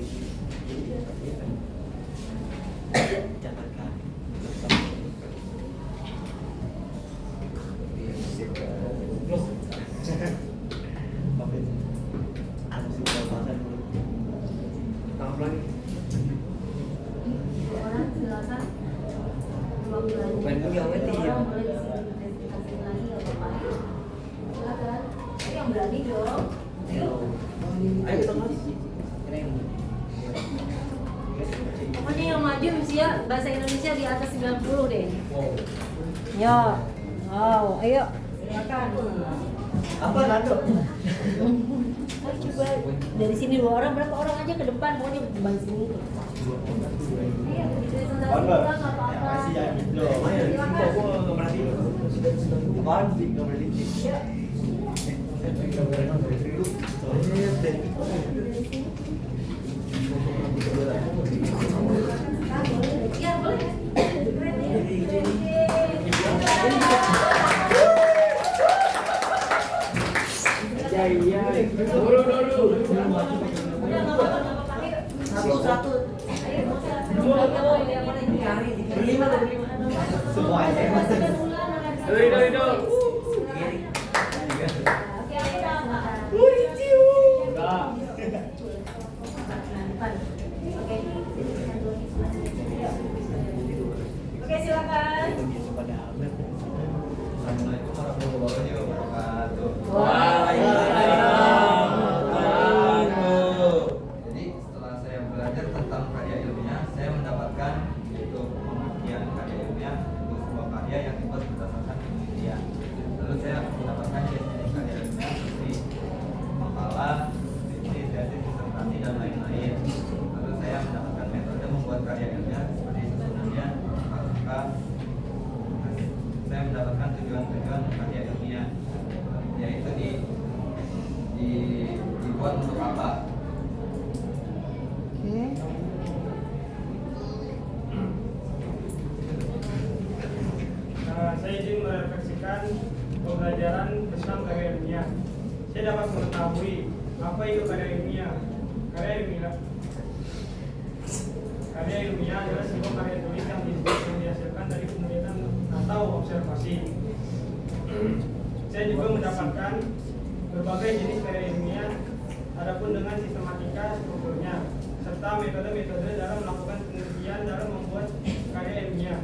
Yang berani dong. Ayo kita mas. Pokoknya yang maju usia bahasa Indonesia di atas 90 deh. Yo. Wow, ayo. Silakan. Apa Nando? Coba dari sini 2 orang, berapa orang aja ke depan, pokoknya depan sini. Iya, presentasi ulang apa-apa. Masih ya gitu. Silakan. Apaan sih? Nggak berhenti. Iya, boleh. Satu. Oke, silakan. Assalamualaikum warahmatullahi wabarakatuh. Waalaikumsalam. Oke. Saya izin merefleksikan pembelajaran tentang karya ilmiah. Saya dapat mengetahui apa itu karya ilmiah. Karya ilmiah adalah sebuah karya tulis yang dihasilkan dari penelitian atau observasi. Saya juga mendapatkan berbagai jenis karya ilmiah, adapun dengan sistematika strukturnya, serta metode-metode dalam melakukan penelitian dalam membuat karya ilmiah.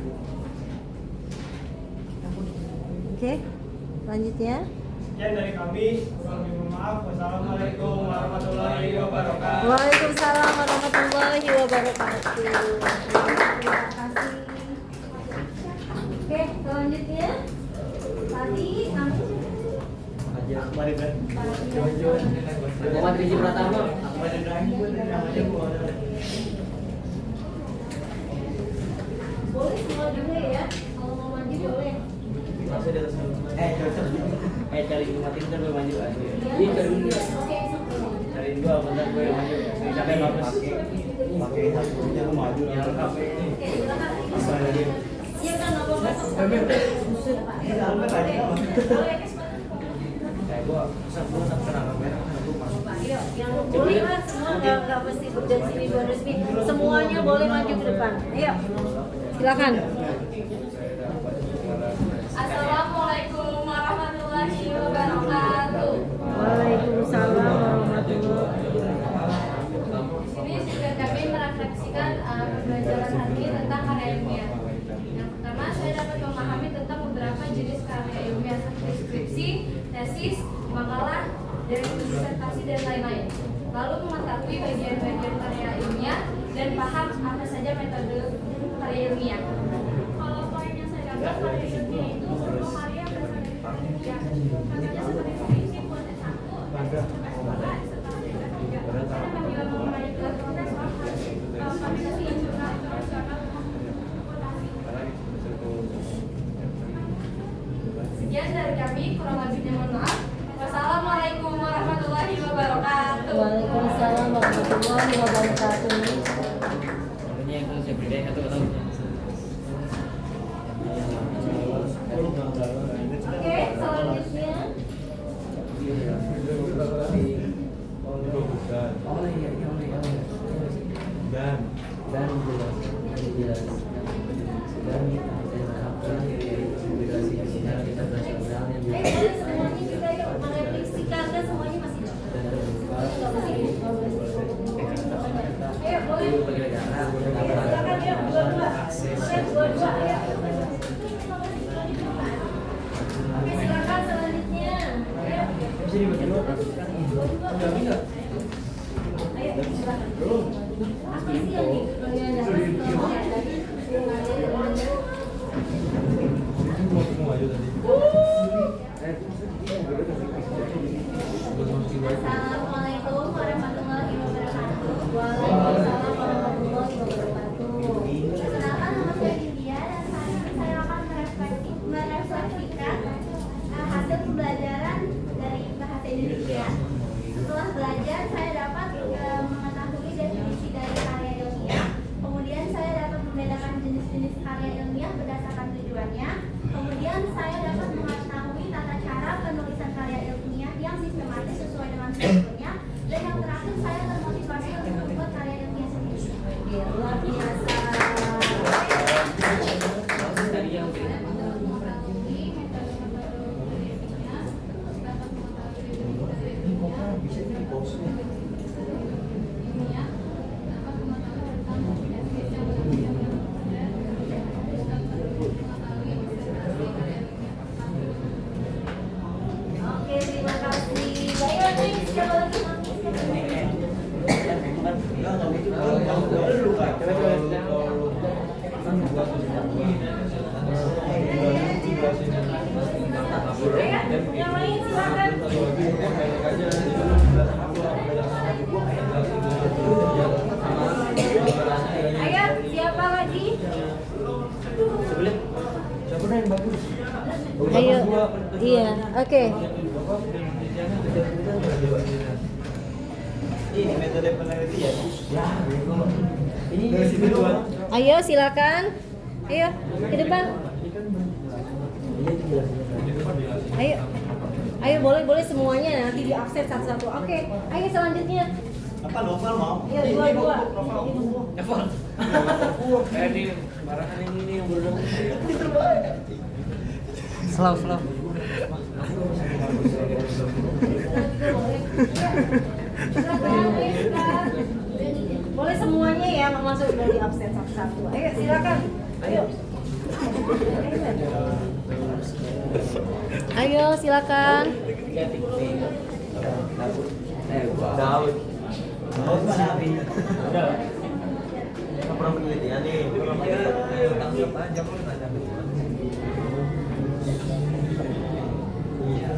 Oke, selanjutnya. Sekian dari kami. Kurang lebih mohon maaf. Wassalamualaikum warahmatullahi wabarakatuh. Waalaikumsalam warahmatullahi wabarakatuh. Terima kasih. Oke, selanjutnya. Tadi kami Mari, Bro. Muhammad Rizky Pratama. boleh semua juga ya. Kalau mau maju boleh. Masih di atas. Cari Muhammad Rizky gue maju aja. Iya, Cari dulu. oke. Cari dua bentar gue yang maju. Sampai bagus. Pakai hapusnya lu maju Yang lengkap. Oke, silakan. Apa lagi? Iya kan, nggak apa-apa. Kayak gue serang kamera kan gue masuk. Ayo, yang boleh lah semua nggak mesti dari sini bonus nih. Semuanya boleh maju ke depan. Ayo, silakan. Assalamualaikum warahmatullahi wabarakatuh. Waalaikumsalam warahmatullahi Di sini sudah kami merefleksikan pembelajaran hari ini tentang karya ilmiah. Yang pertama, saya dapat memahami tentang beberapa jenis karya ilmiah seperti skripsi, tesis, makalah, dari disertasi dan lain-lain. Lalu mengetahui bagian-bagian karya ilmiah dan paham apa saja metode karya ilmiah. Kalau poin yang saya dapat karya ilmiah itu semua karya berasal dari penelitian. Contohnya seperti skripsi, proses 1, makalah, disertasi, dan juga. Saya dapat juga mengenai proses organisasi internasional, internasional, reputasi. Sekian dari kami, kurang lebihnya mohon maaf. Wassalamualaikum warahmatullahi wabarakatuh. Waalaikumsalam warahmatullahi wabarakatuh. Ini yang harus saya beri satu atau Oke, selanjutnya. Semuanya juga yuk merefleksikan kan semuanya masih ayo boleh silakan yuk dua-dua chef dua-dua ayo oke silakan selanjutnya ayo ayo silakan apa sih yang Assalamualaikum warahmatullahi wabarakatuh. Waalaikumsalam warahmatullahi wabarakatuh. Perkenalkan, nama saya India dan saya akan merefleksikan hasil pembelajaran dari bahasa Indonesia. Setelah belajar, saya dapat mengetahui definisi dari karya ilmiah. Kemudian saya dapat membedakan jenis-jenis karya ilmiah berdasarkan tujuannya. Kemudian saya dapat mengetahui tata cara penulisan karya ilmiah yang sistematis sesuai dengan strukturnya. Dan yang terakhir, saya termotivasi untuk membuat karya ilmiah sendiri. luar biasa. tadi yang Oke, terima kasih. Ayo, next. Siapa lagi? Yang lain silakan. Ayo, siapa lagi? Ayo, iya, oke. Ini metode penelitian. Ya, ini Ayo silakan. Ayo ke depan. Ayo. Ayo boleh semuanya nanti di absen satu-satu. Oke. Ayo selanjutnya. apa novel mau? Ayo dua. Ini marahan ini yang berenang. Slow. Boleh semuanya ya, nggak masuk dari absen satu-satu. Ayo silakan. Ayo silakan. Daud. Daud mana Abi? Udah. Pernah penelitian nih. Tanggap aja kalau nanya. Iya.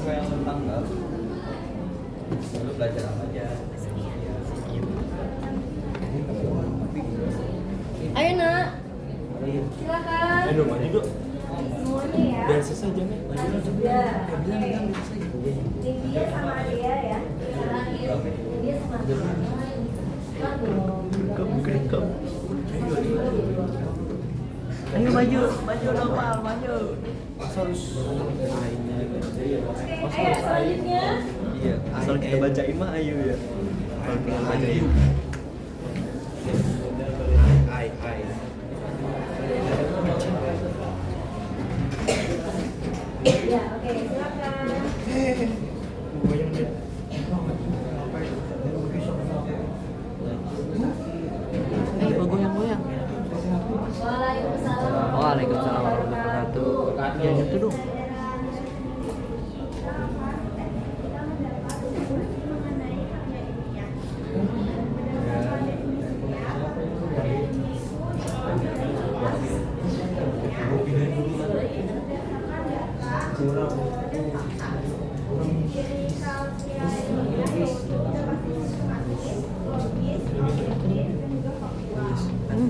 Gue yang tanggap. Lu belajar apa aja? Ayo nak. Silakan. Ayo maju dulu. Semuanya ya. Biasa saja nih. Ya. Dia sama dia ya. Dia sama dia. Ayo maju normal, maju. Harus Ayo selanjutnya. iya, asal kita bacain mah ayo ya. Kalau kita bacain. Ai. Ya, oke, silakan. Goyang. Waalaikumsalam. Waalaikumsalam warahmatullahi wabarakatuh. Ya itu dong.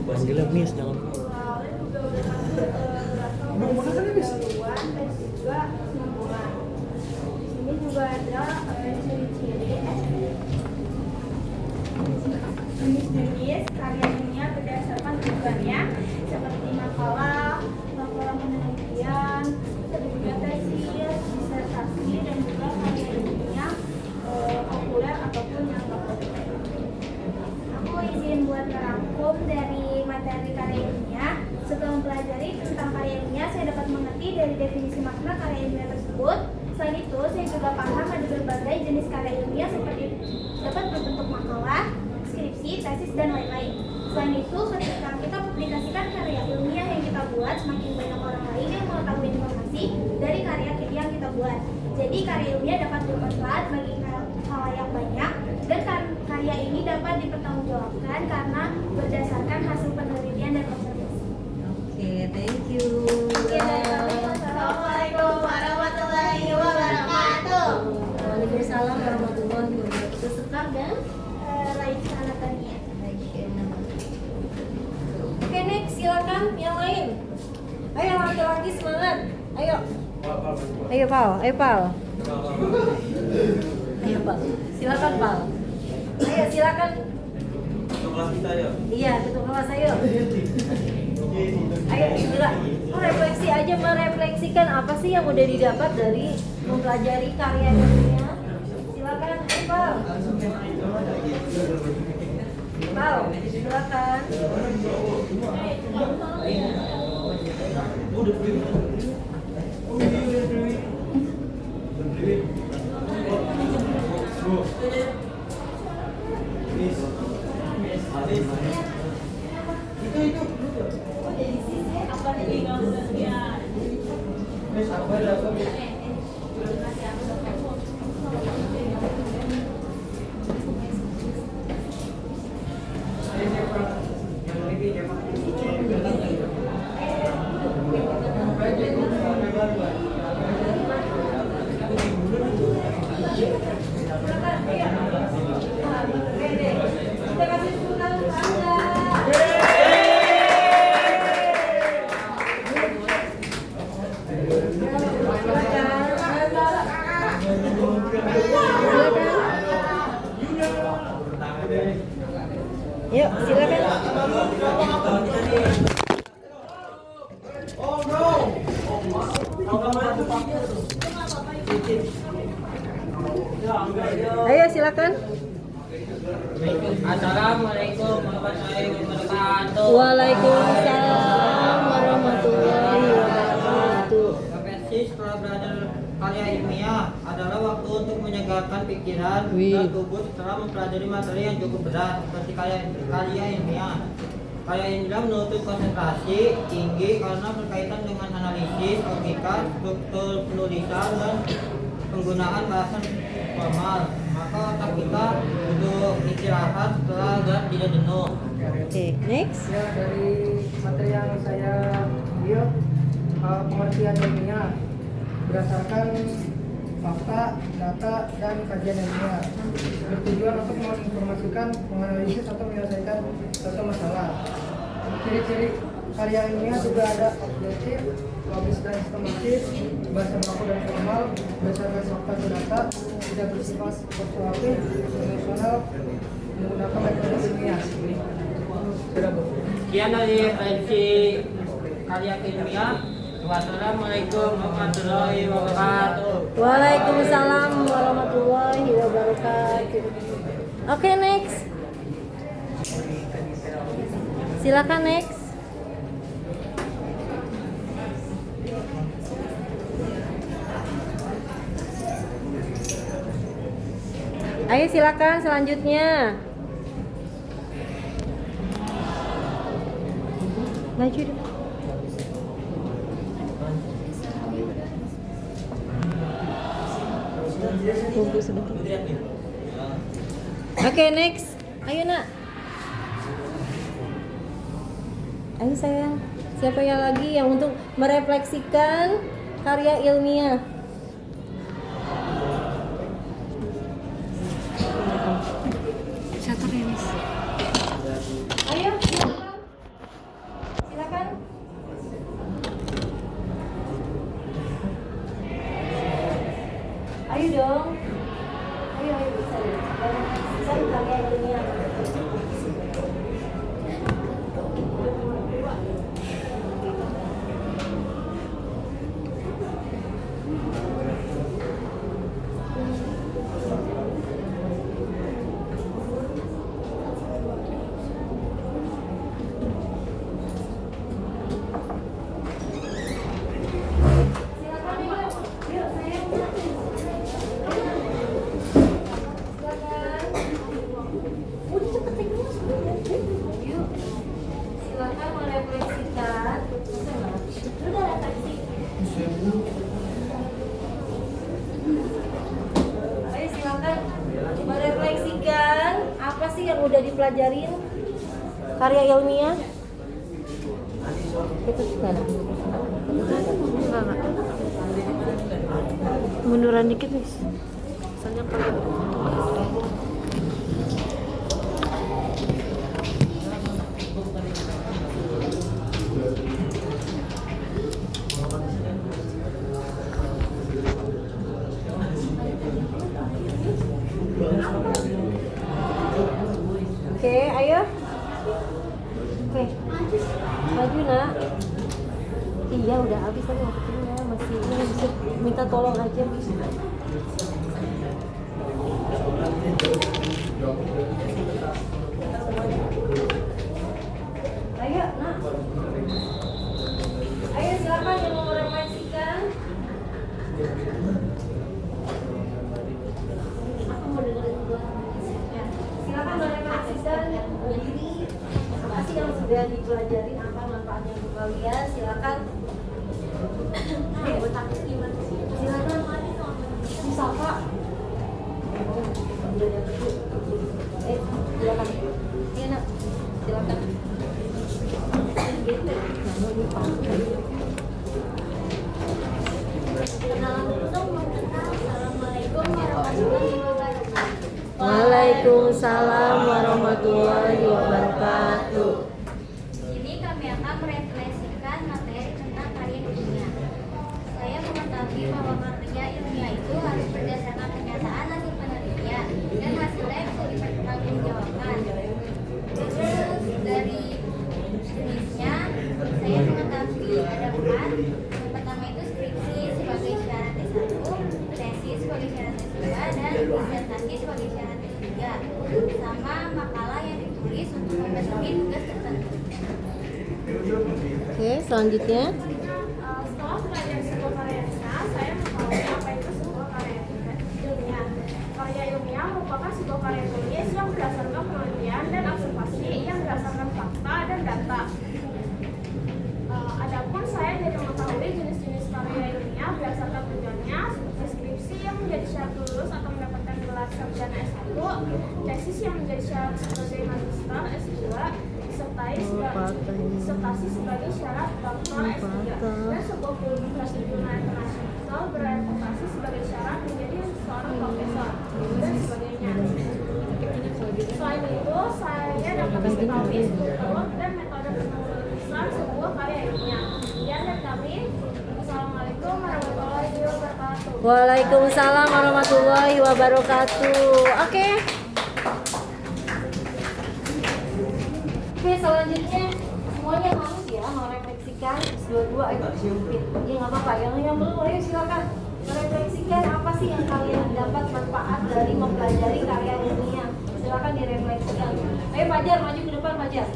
Panggilnya Miss, jangan. Ini juga ada ciri-ciri jenis karya ilmiah berdasarkan tujuannya seperti makalah penelitian, juga tesis, disertasi, dan juga karya ilmiah populer ataupun yang nggak populer. Aku izin buat merangkum dari materi karya ilmiah. Setelah mempelajari tentang karya ilmiah, saya dapat mengerti dari definisi makna karya ilmiah tersebut. Selain itu, saya juga paham ada berbagai jenis karya ilmiah seperti dapat berbentuk makalah, skripsi, tesis, dan lain-lain. Selain itu, ketika kita publikasikan karya ilmiah yang kita buat, semakin banyak orang lain yang mengetahui informasi dari karya yang kita buat. Jadi, karya ilmiah dapat bermanfaat bagi khalayak banyak, dan karya ini dapat dipertanggungjawabkan karena berdasarkan hasil penelitian dan observasi. Oke, thank you. Assalamualaikum warahmatullahi wabarakatuh. Waalaikumsalam warahmatullahi wabarakatuh. Sekar dan Raisa Natania. Oke, next silakan yang lain. Ayo laki-laki semangat. Ayo. Ayo Pal. Ayo Pal. Silakan Pal. Ayo silakan. Untuk kelas kita ya. Iya, ketua kelas ayo. Ayo segera. Refleksi aja, merefleksikan apa sih yang udah didapat dari mempelajari karya ilmiah. Silakan, Pal. Pal, silakan. Silakan. Yuk, silakan. Ayo silakan. Assalamualaikum warahmatullahi wabarakatuh. Waalaikumsalam warahmatullahi wabarakatuh. Refleksi setelah belajar karya ilmiah adalah waktu untuk menyegarkan pikiran Wih. dan tubuh setelah mempelajari materi yang cukup berat seperti karya ilmiah. Karya ilmiah menuntut konsentrasi tinggi karena berkaitan dengan analisis, logika, struktur penulisan, dan penggunaan bahasa formal. Maka otak kita butuh istirahat setelah agar tidak jenuh. Oke, next. Ya, dari materi yang saya lihat, pengertian ilmiah berdasarkan fakta, data, dan kajian ilmiah bertujuan untuk menginformasikan, menganalisis, atau menyelesaikan suatu masalah. Ciri-ciri karya ilmiah juga ada objektif, logis dan sistematis, bahasa baku dan formal, berdasarkan fakta dan data, tidak bersifat persuasif, emosional, menggunakan metode ilmiah. Sekian dari referensi karya ilmiah. Wassalamualaikum warahmatullahi wabarakatuh. Waalaikumsalam warahmatullahi wabarakatuh. Oke, next. Silakan next. Ayo silakan selanjutnya. Maju deh. Tunggu sebentar. Oke, next. Ayo nak. Ayo sayang. Siapa yang lagi yang untuk merefleksikan karya ilmiah? Satu Renis. Ayo, silakan. Silakan. Ayo dong. Ayo bisa. Bisa karya ilmiah. Silakan merefleksikan. Udah refleksi. Ayo silakan merefleksikan apa sih yang udah dipelajarin karya ilmiah. Itu gimana? Enggak. Munduran dikit nih. Soalnya kalau Oke, ayo. Oke. Maju nak. Iya, udah habis tadi waktunya. Masih ini bisa minta tolong aja. Ayo, nak. Ayo silakan yang mau merefleksikan. Aku mau dengerin dulu. Ya, silakan merefleksikan diri. Apa sih yang sudah dipelajari, apa manfaatnya untuk kalian? Silakan. Silakan. Bisa Kak. Silakan. Iya nak. Silakan. Waalaikumsalam warahmatullahi wabarakatuh. Ini kami akan merefleksikan materi tentang karya ilmiah. Saya mengetahui bahwa karya ilmiah itu harus berdasarkan kenyataan hasil penelitian dan hasilnya bisa dipertanggungjawabkan makalah yang ditulis untuk memenuhi tugas tertentu. Oke, selanjutnya. Setelah belajar sebuah karya ilmiah, saya mengetahui apa itu sebuah karya ilmiah. Karya ilmiah merupakan sebuah karya tulis yang berdasarkan penelitian dan observasi yang berdasarkan fakta dan data. Adapun saya jadi mengetahui jenis-jenis karya ilmiah berdasarkan tujuannya, seperti skripsi yang menjadi syarat lulus atau mendapatkan gelar sarjana S1, tesis yang menjadi syarat sebagai magister S2, disertasi sebagai syarat doktor S3, dan sebuah publikasi jurnal internasional berreputasi sebagai syarat menjadi seorang profesor, dan sebagainya. Selain itu, saya dapat mengetahui struktur dan metode penulisan sebuah karya ilmiah. Sekian dari kami. Assalamualaikum warahmatullahi wabarakatuh. Waalaikumsalam warahmatullahi wabarakatuh. Oke, selanjutnya semuanya harus ya merefleksikan dua-dua itu dijumpit. Ya nggak apa-apa. Yang belum, ayo silakan merefleksikan apa sih yang kalian dapat manfaat dari mempelajari karya ilmiah. Silakan direfleksikan. Ayo Fajar, maju ke depan Fajar.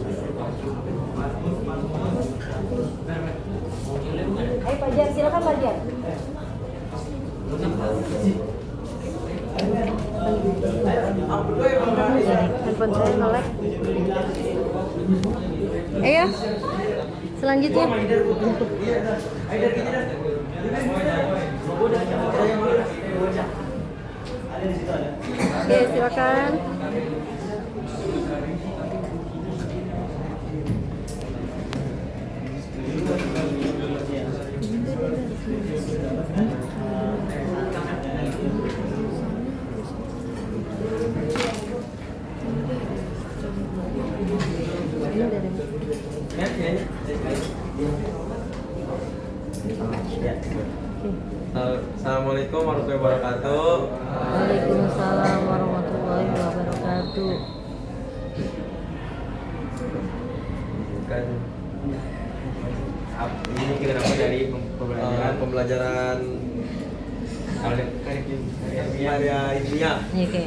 Ayo Fajar, silakan Fajar. Handphone saya nolak. Ayo, selanjutnya. Oke, silakan. Assalamualaikum warahmatullahi wabarakatuh. Waalaikumsalam warahmatullahi wabarakatuh. Kan ini kenapa dari pembelajaran karya ilmiah. Oke.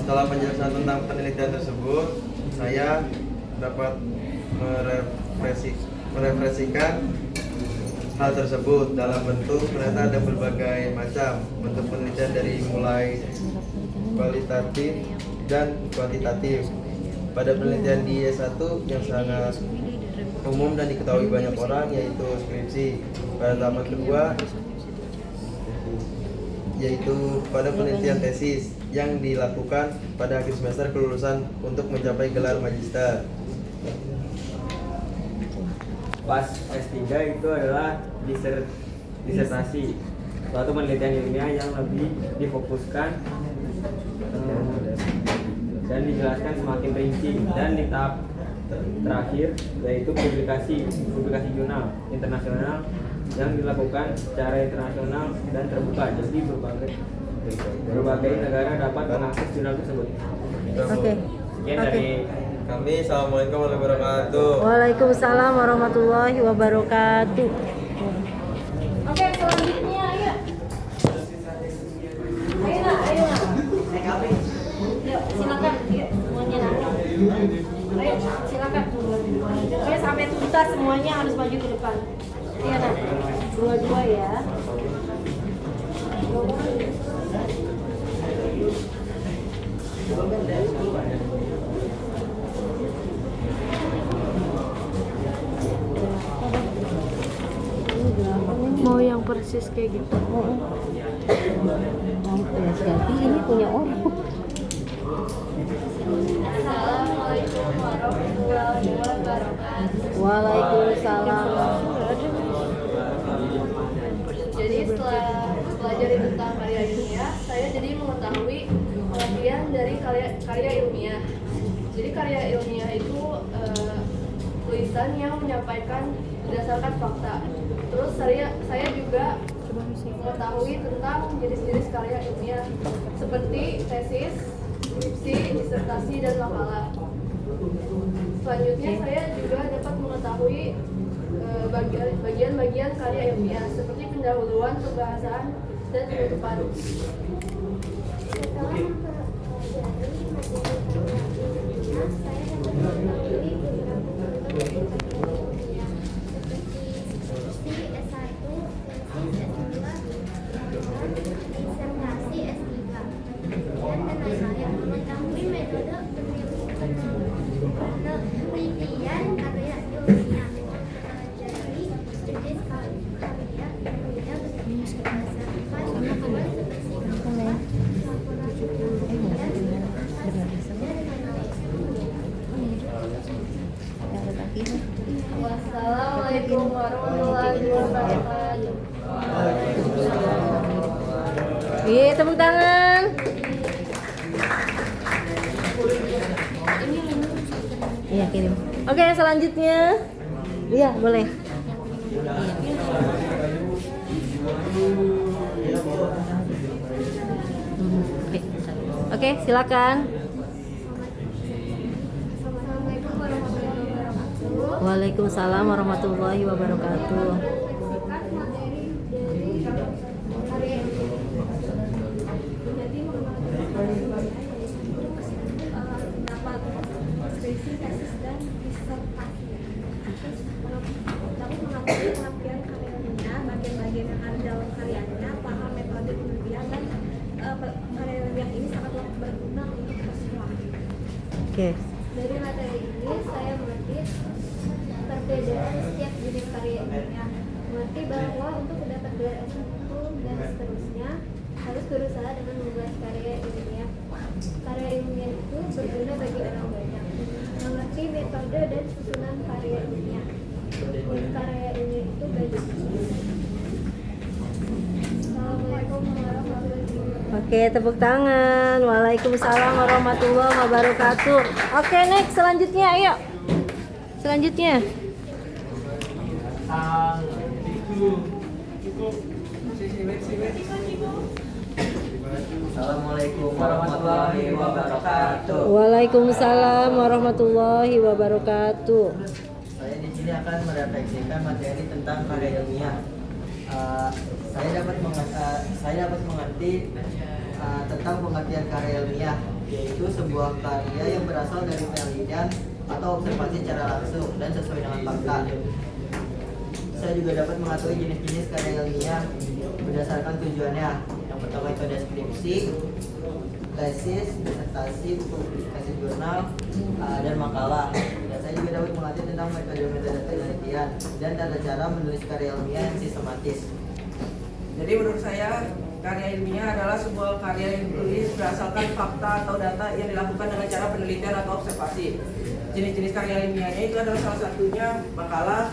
Setelah penjelasan tentang penelitian tersebut, saya dapat merefleksikan hal tersebut dalam bentuk ternyata ada berbagai macam bentuk penelitian dari mulai kualitatif dan kuantitatif. Pada penelitian di S1 yang sangat umum dan diketahui banyak orang yaitu skripsi. Pada tahapan kedua yaitu pada penelitian tesis yang dilakukan pada akhir semester kelulusan untuk mencapai gelar magister. Pas S3 itu adalah disertasi, suatu penelitian ilmiah yang lebih difokuskan dan dijelaskan semakin rinci, dan di tahap terakhir yaitu publikasi jurnal internasional yang dilakukan secara internasional dan terbuka, jadi berbagai negara dapat mengakses jurnal tersebut. Oke. Sekian dari kami. Assalamualaikum warahmatullahi wabarakatuh. Waalaikumsalam warahmatullahi wabarakatuh. Oke, selanjutnya ayo. Ayo nak. Yuk, silakan. Yuk, semuanya nak. Ayo, silakan. Oke, sampai tuntas semuanya harus maju ke depan. Iya nak. Dua-dua ya. Mau yang persis kayak gitu. Ganti ini punya orang. Assalamualaikum warahmatullahi wabarakatuh. Waalaikumsalam. Jadi setelah belajar tentang karya ilmiah, saya jadi mengetahui pengertian dari karya ilmiah. Jadi karya ilmiah itu tulisan yang menyampaikan berdasarkan fakta. Terus saya juga mengetahui tentang jenis-jenis karya ilmiah seperti tesis, skripsi, disertasi, dan makalah. Selanjutnya saya juga dapat mengetahui bagian-bagian karya ilmiah seperti pendahuluan, pembahasan, dan penutupan. Setelah mempelajari Wassalamualaikum warahmatullahi wabarakatuh. Iya, tepuk tangan. Iya, kirim. Oke, selanjutnya. Iya, boleh. Oke, silakan. Waalaikumsalam warahmatullahi wabarakatuh. Bagian-bagian yang ada dalam karyanya, paham metode penelitian dan karya ilmiah ini sangat berguna untuk semua. Oke. Dari materi ini saya mengerti perbedaan setiap jenis karya ilmiah. Mengerti bahwa untuk mendapat gelar S1 dan seterusnya harus berusaha dengan membuat karya ilmiah. Karya ilmiah itu berguna bagi orang banyak. Mengerti metode dan susunan karya ilmiah. Karya ilmiah itu bagi. Assalamualaikum warahmatullahi wabarakatuh. Oke, tepuk tangan. Waalaikumsalam warahmatullahi wabarakatuh. Oke, next, selanjutnya, ayo. Selanjutnya. Assalamualaikum warahmatullahi wabarakatuh. Waalaikumsalam warahmatullahi wabarakatuh. Saya di sini akan merefleksikan materi tentang karya ilmiah. Saya dapat mengerti tentang pengertian karya ilmiah, yaitu sebuah karya yang berasal dari penelitian atau observasi secara langsung dan sesuai dengan fakta. Saya juga dapat mengetahui jenis-jenis karya ilmiah berdasarkan tujuannya. Yang pertama itu ada skripsi, tesis, disertasi, publikasi jurnal, dan makalah. Dan saya juga dapat mengerti tentang metode-metode penelitian dan tata cara menulis karya ilmiah yang sistematis. Jadi menurut saya karya ilmiah adalah sebuah karya yang ditulis berdasarkan fakta atau data yang dilakukan dengan cara penelitian atau observasi. Jenis-jenis karya ilmiahnya itu adalah salah satunya makalah,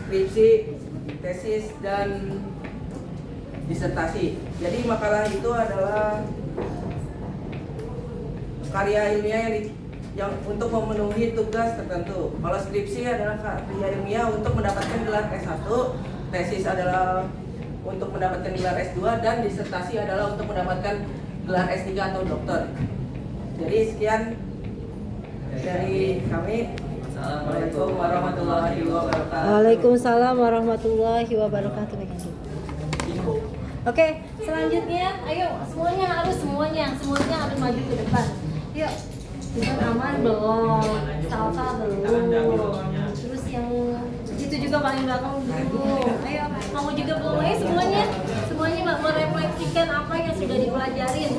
skripsi, tesis, dan disertasi. Jadi makalah itu adalah karya ilmiah yang untuk memenuhi tugas tertentu. Kalau skripsi adalah karya ilmiah untuk mendapatkan gelar S1, tesis adalah untuk mendapatkan gelar S2, dan disertasi adalah untuk mendapatkan gelar S3 atau doktor. Jadi sekian dari kami. Assalamualaikum warahmatullahi wabarakatuh. Waalaikumsalam warahmatullahi wabarakatuh. Oke, selanjutnya, ayo semuanya harus maju ke depan. Yuk, Bukan aman belum, Salsa belum. Terus yang itu juga paling belakang belum. Ayo, kamu juga belum. Ayo semuanya merefleksikan apa yang sudah dipelajarin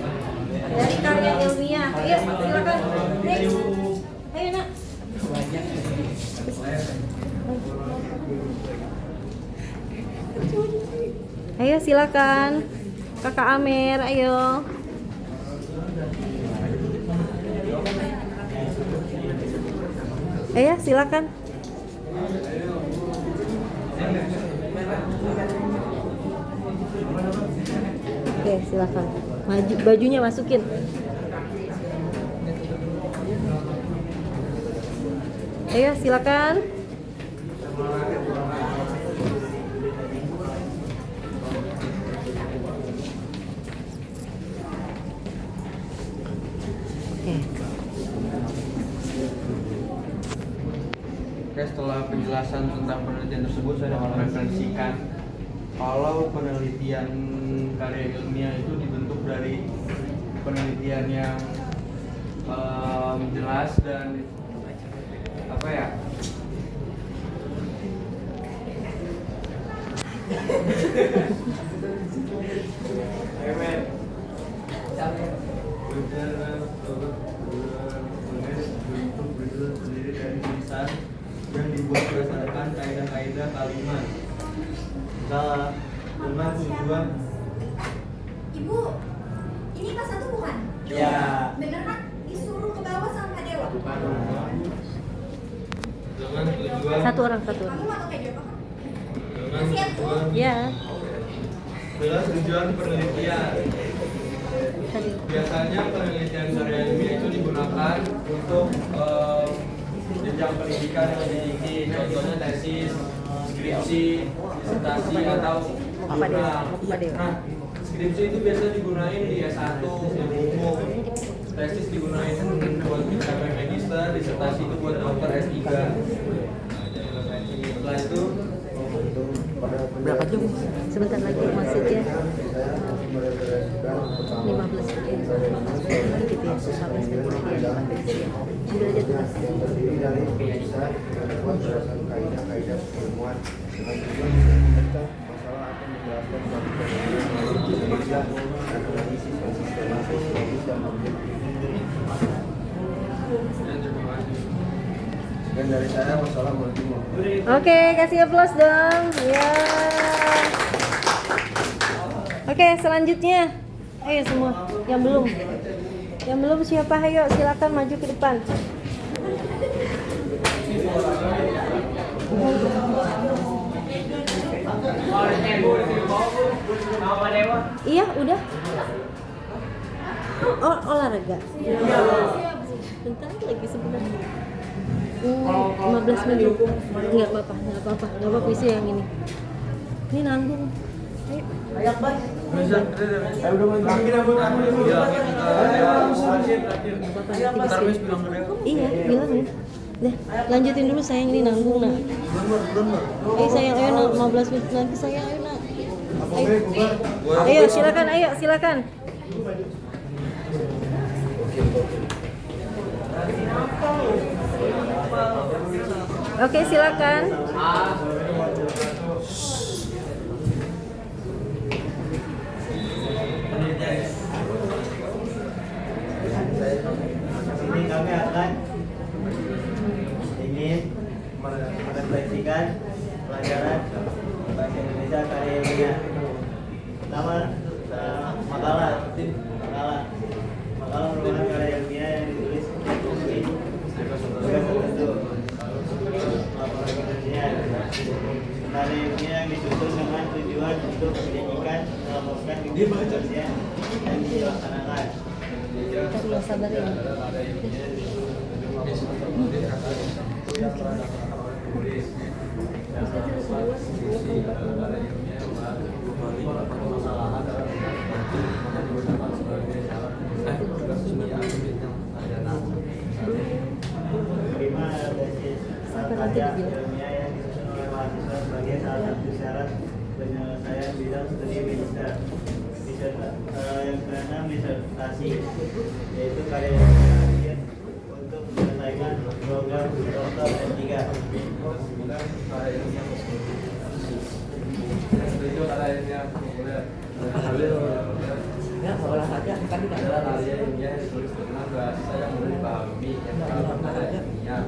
dari karya ilmiah. Ayo, silakan. Next. Ayo nak. Ayo silakan. Kakak Amer, ayo. Ayo silakan. Oke, silakan. Maju, bajunya masukin. Ayo silakan. Oke, setelah penjelasan tentang penelitian tersebut, saya dapat mereferensikan kalau penelitian karya ilmiah itu dibentuk dari penelitian yang jelas dan apa ya? Terdiri dari tulisan yang dibuat berdasarkan kaidah-kaidah kalimat. Salah dengan tujuan. Ibu, ini kelas 1 bukan? Ya. Bener kan? Disuruh ke bawah sama Kak Dewa. Dengan tujuan. Satu orang. Kamu atau Kak Dewa? Dengan tujuan. Ya. Jelas tujuan penelitian. Biasanya penelitian karya ilmiah itu digunakan untuk jenjang pendidikan yang lebih tinggi, contohnya tesis, skripsi, disertasi atau jurnal. Nah, skripsi itu biasanya digunain di S1 ilmu umum, tesis digunain buat mencapai magister, disertasi itu buat dokter S3. Setelah itu Berapa jam? Sebentar lagi masuknya 15 menit. Gitu ya, 15 menit lagi. Ambil aja tugas. terdiri dari tulisan berdasarkan kaidah-kaidah ilmuwan dengan tujuan memecah masalah atau menjelaskan suatu fenomena melalui penelitian dan analisis yang sistematis, logis dan objektif. Sekian dari saya, wassalamualaikum warahmatullahi wabarakatuh. Oke, kasih aplaus dong. Ya. Oke, selanjutnya. Ayo semua yang belum. Yang belum siapa? Ayo silakan maju ke depan. Iya, udah. Oh, olahraga. Bentar lagi sebenarnya. 15 menit. Enggak apa-apa isi yang ini. Ini nanggung. Ayo. Iya, bilang ya. Deh, lanjutin dulu sayang, ini nanggung nak. Ayo sayang, ayo nak, 15 menit lagi sayang, ayo nak. Ayo silakan. Oke, silakan. Ini kami akan ingin merefleksikan pelajaran bahasa Indonesia karya ilmiah. Pertama, makalah merupakan karya ilmiah yang ditulis di tugas tertentu. Laporan penelitian karya ilmiah yang disusun dengan tujuan untuk menyajikan, melaporkan penelitian yang dilaksanakan. Kita sabar ya. Kelima, tesis karya ilmiah yang disusun oleh mahasiswa sebagai salah satu syarat penyelesaian bidang studi magister. Yang keenam, disertasi, yaitu karya ilmiah untuk menyelesaikan program doktor S3. Ya, olahraga kan tidak adalah karya ilmiah yang ditulis dengan bahasa yang mudah dipahami yang menggunakan karya ilmiah.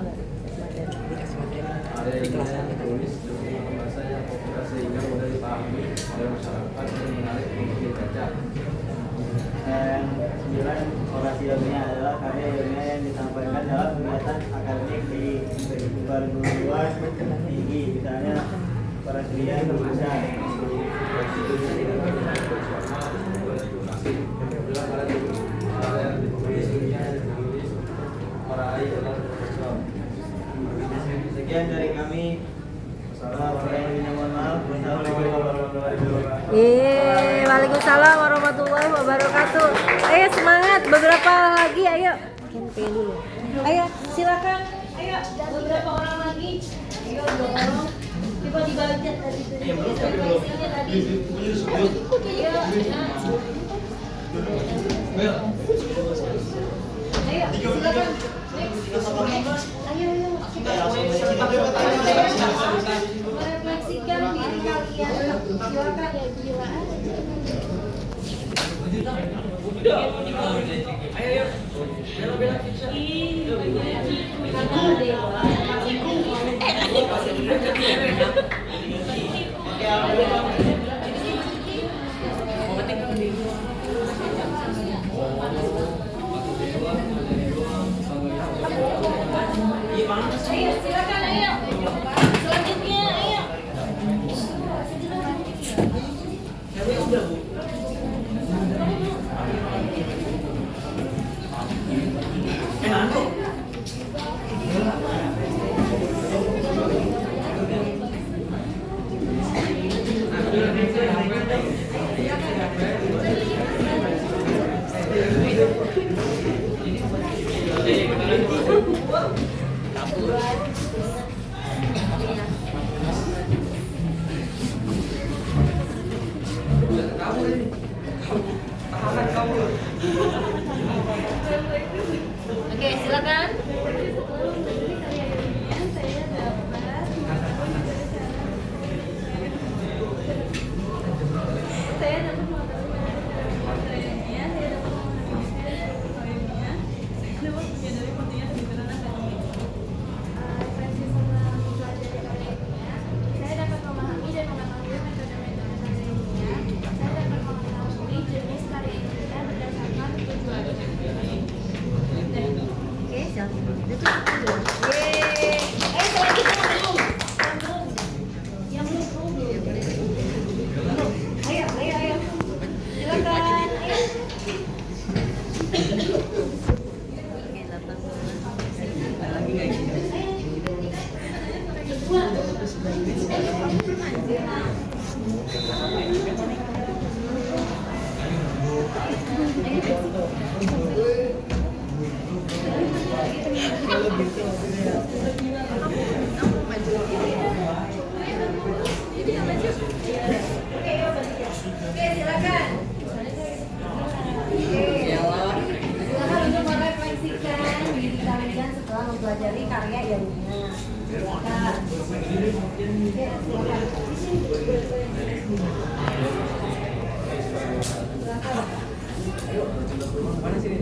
Karya ilmiah yang ditulis dengan bahasa yang populer sehingga mudah dipahami oleh masyarakat dan menarik untuk dibaca. Dan 9, orasi ilmiah adalah karya ilmiah yang disampaikan dalam kegiatan akademik di perguruan tinggi, misalnya perkuliahan berbahasa. Sekian dari kami. Waalaikumsalam warahmatullahi wabarakatuh. Ayo semangat, beberapa lagi, ayo. Pengen dulu. Ayo, silakan. Ayo, beberapa orang lagi. Ayo dong. Coba dibaca tadi. Ayo, silakan. Ayo. Merefleksikan diri kalian. Silakan ya gila. Ayo, silakan ayo. Selanjutnya ayo. Oke, silakan. Saya dapat memahami dan mengetahui metode-metode karya ilmiah. Saya dapat mengetahui jenis karya ilmiah berdasarkan tujuan. Oke, silakan. Yeay. Selanjutnya yang belum. Ayo. Silakan. Ayo. Oke, silakan. Silakan untuk merefleksikan diri kalian setelah mempelajari karya ilmiah. Silakan. Oke, silakan. Mana sini?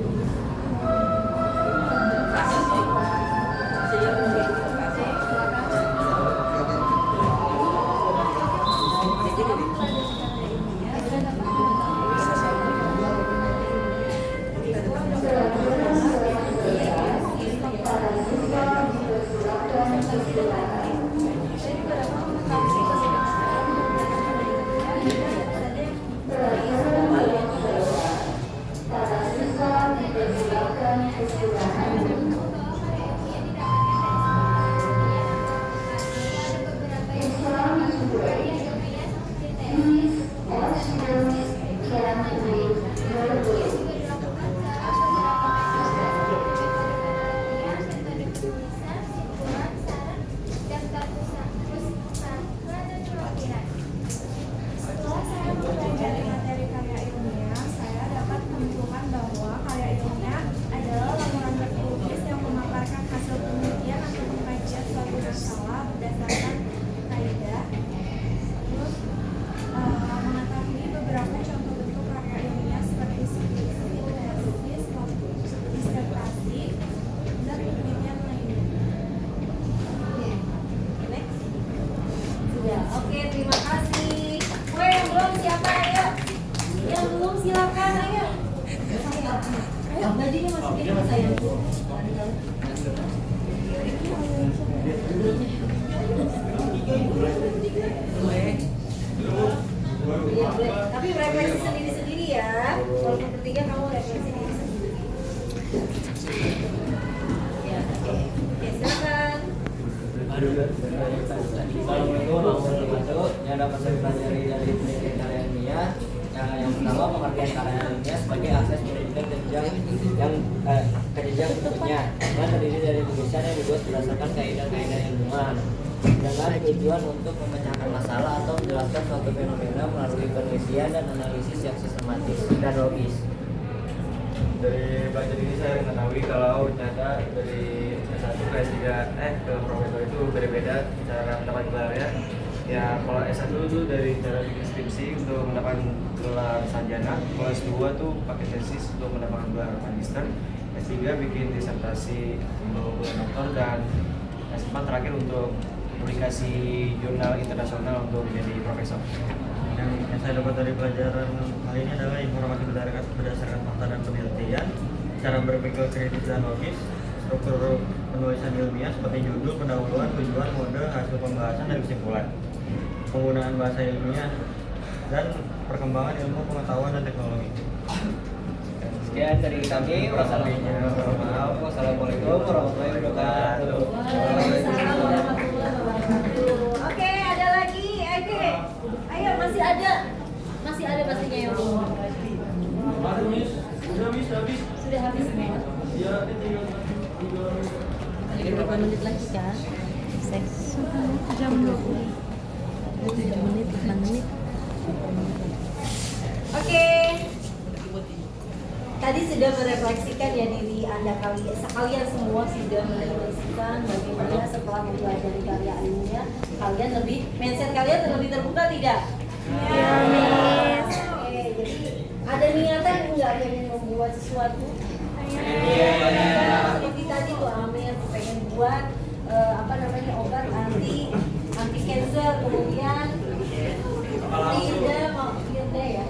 Setelah saya mempelajari materi karya ilmiah, saya dapat menyimpulkan bahwa karya ilmiah adalah laporan tertulis yang memaparkan hasil penelitian atau pengkajian suatu masalah berdasarkan kaidah. Terus mengetahui beberapa contoh bentuk karya ilmiah seperti skripsi, tesis, disertasi, dan penelitian lainnya. Next. Sudah. Oke, terima kasih. Yang belum siapa ayo? Yang belum silakan ayo. Ayo, bajunya masukin ke saya. Iya, boleh. Tapi refleksi sendiri-sendiri ya. Walaupun bertiga kamu refleksi diri sendiri. Ya, oke. Oke, silakan. Assalamualaikum warahmatullahi wabarakatuh. Yang dapat saya pelajari dari penelitian karya ilmiah, yang pertama pengertian karya ilmiah sebagai akses pendidikan ke jenjang berikutnya, yang terdiri dari tulisan yang dibuat berdasarkan kaidah-kaidah ilmuwan dengan tujuan untuk memecahkan masalah atau menjelaskan suatu fenomena melalui penelitian dan analisis yang sistematis dan logis. Dari belajar ini saya mengetahui kalau ternyata dari S1 ke S3 ke profesor itu berbeda cara mendapat gelarnya. Ya kalau S1 itu dari cara bikin skripsi untuk mendapatkan gelar sarjana, kalau S2 tuh pakai tesis untuk mendapatkan gelar magister, S3 bikin disertasi untuk gelar doktor, dan S4 terakhir untuk publikasi jurnal internasional untuk menjadi profesor. Yang saya dapat dari pelajaran kali ini adalah informasi berdasarkan fakta dan penelitian, cara berpikir kritis dan logis, struktur penulisan ilmiah seperti judul, pendahuluan, tujuan, mode, hasil pembahasan, dan kesimpulan, penggunaan bahasa ilmiah, dan perkembangan ilmu pengetahuan dan teknologi. Sekian dari kami. Wassalamualaikum warahmatullahi wabarakatuh. Oke, ada lagi. Oke. Ayo, masih ada pastinya yang belum. Sudah habis semua. Ada berapa menit lagi kan? Jam 20. 7 menit, 8 menit. Oke. Tadi sudah merefleksikan ya diri Anda kalian semua sudah merefleksikan bagaimana setelah mempelajari karya ilmiah kalian mindset kalian lebih terbuka tidak? Ya, Miss. Oke, jadi ada niatan enggak pengen membuat sesuatu? Iya. Seperti tadi tuh Amir pengen buat obat anti cancer, kemudian Linda ya.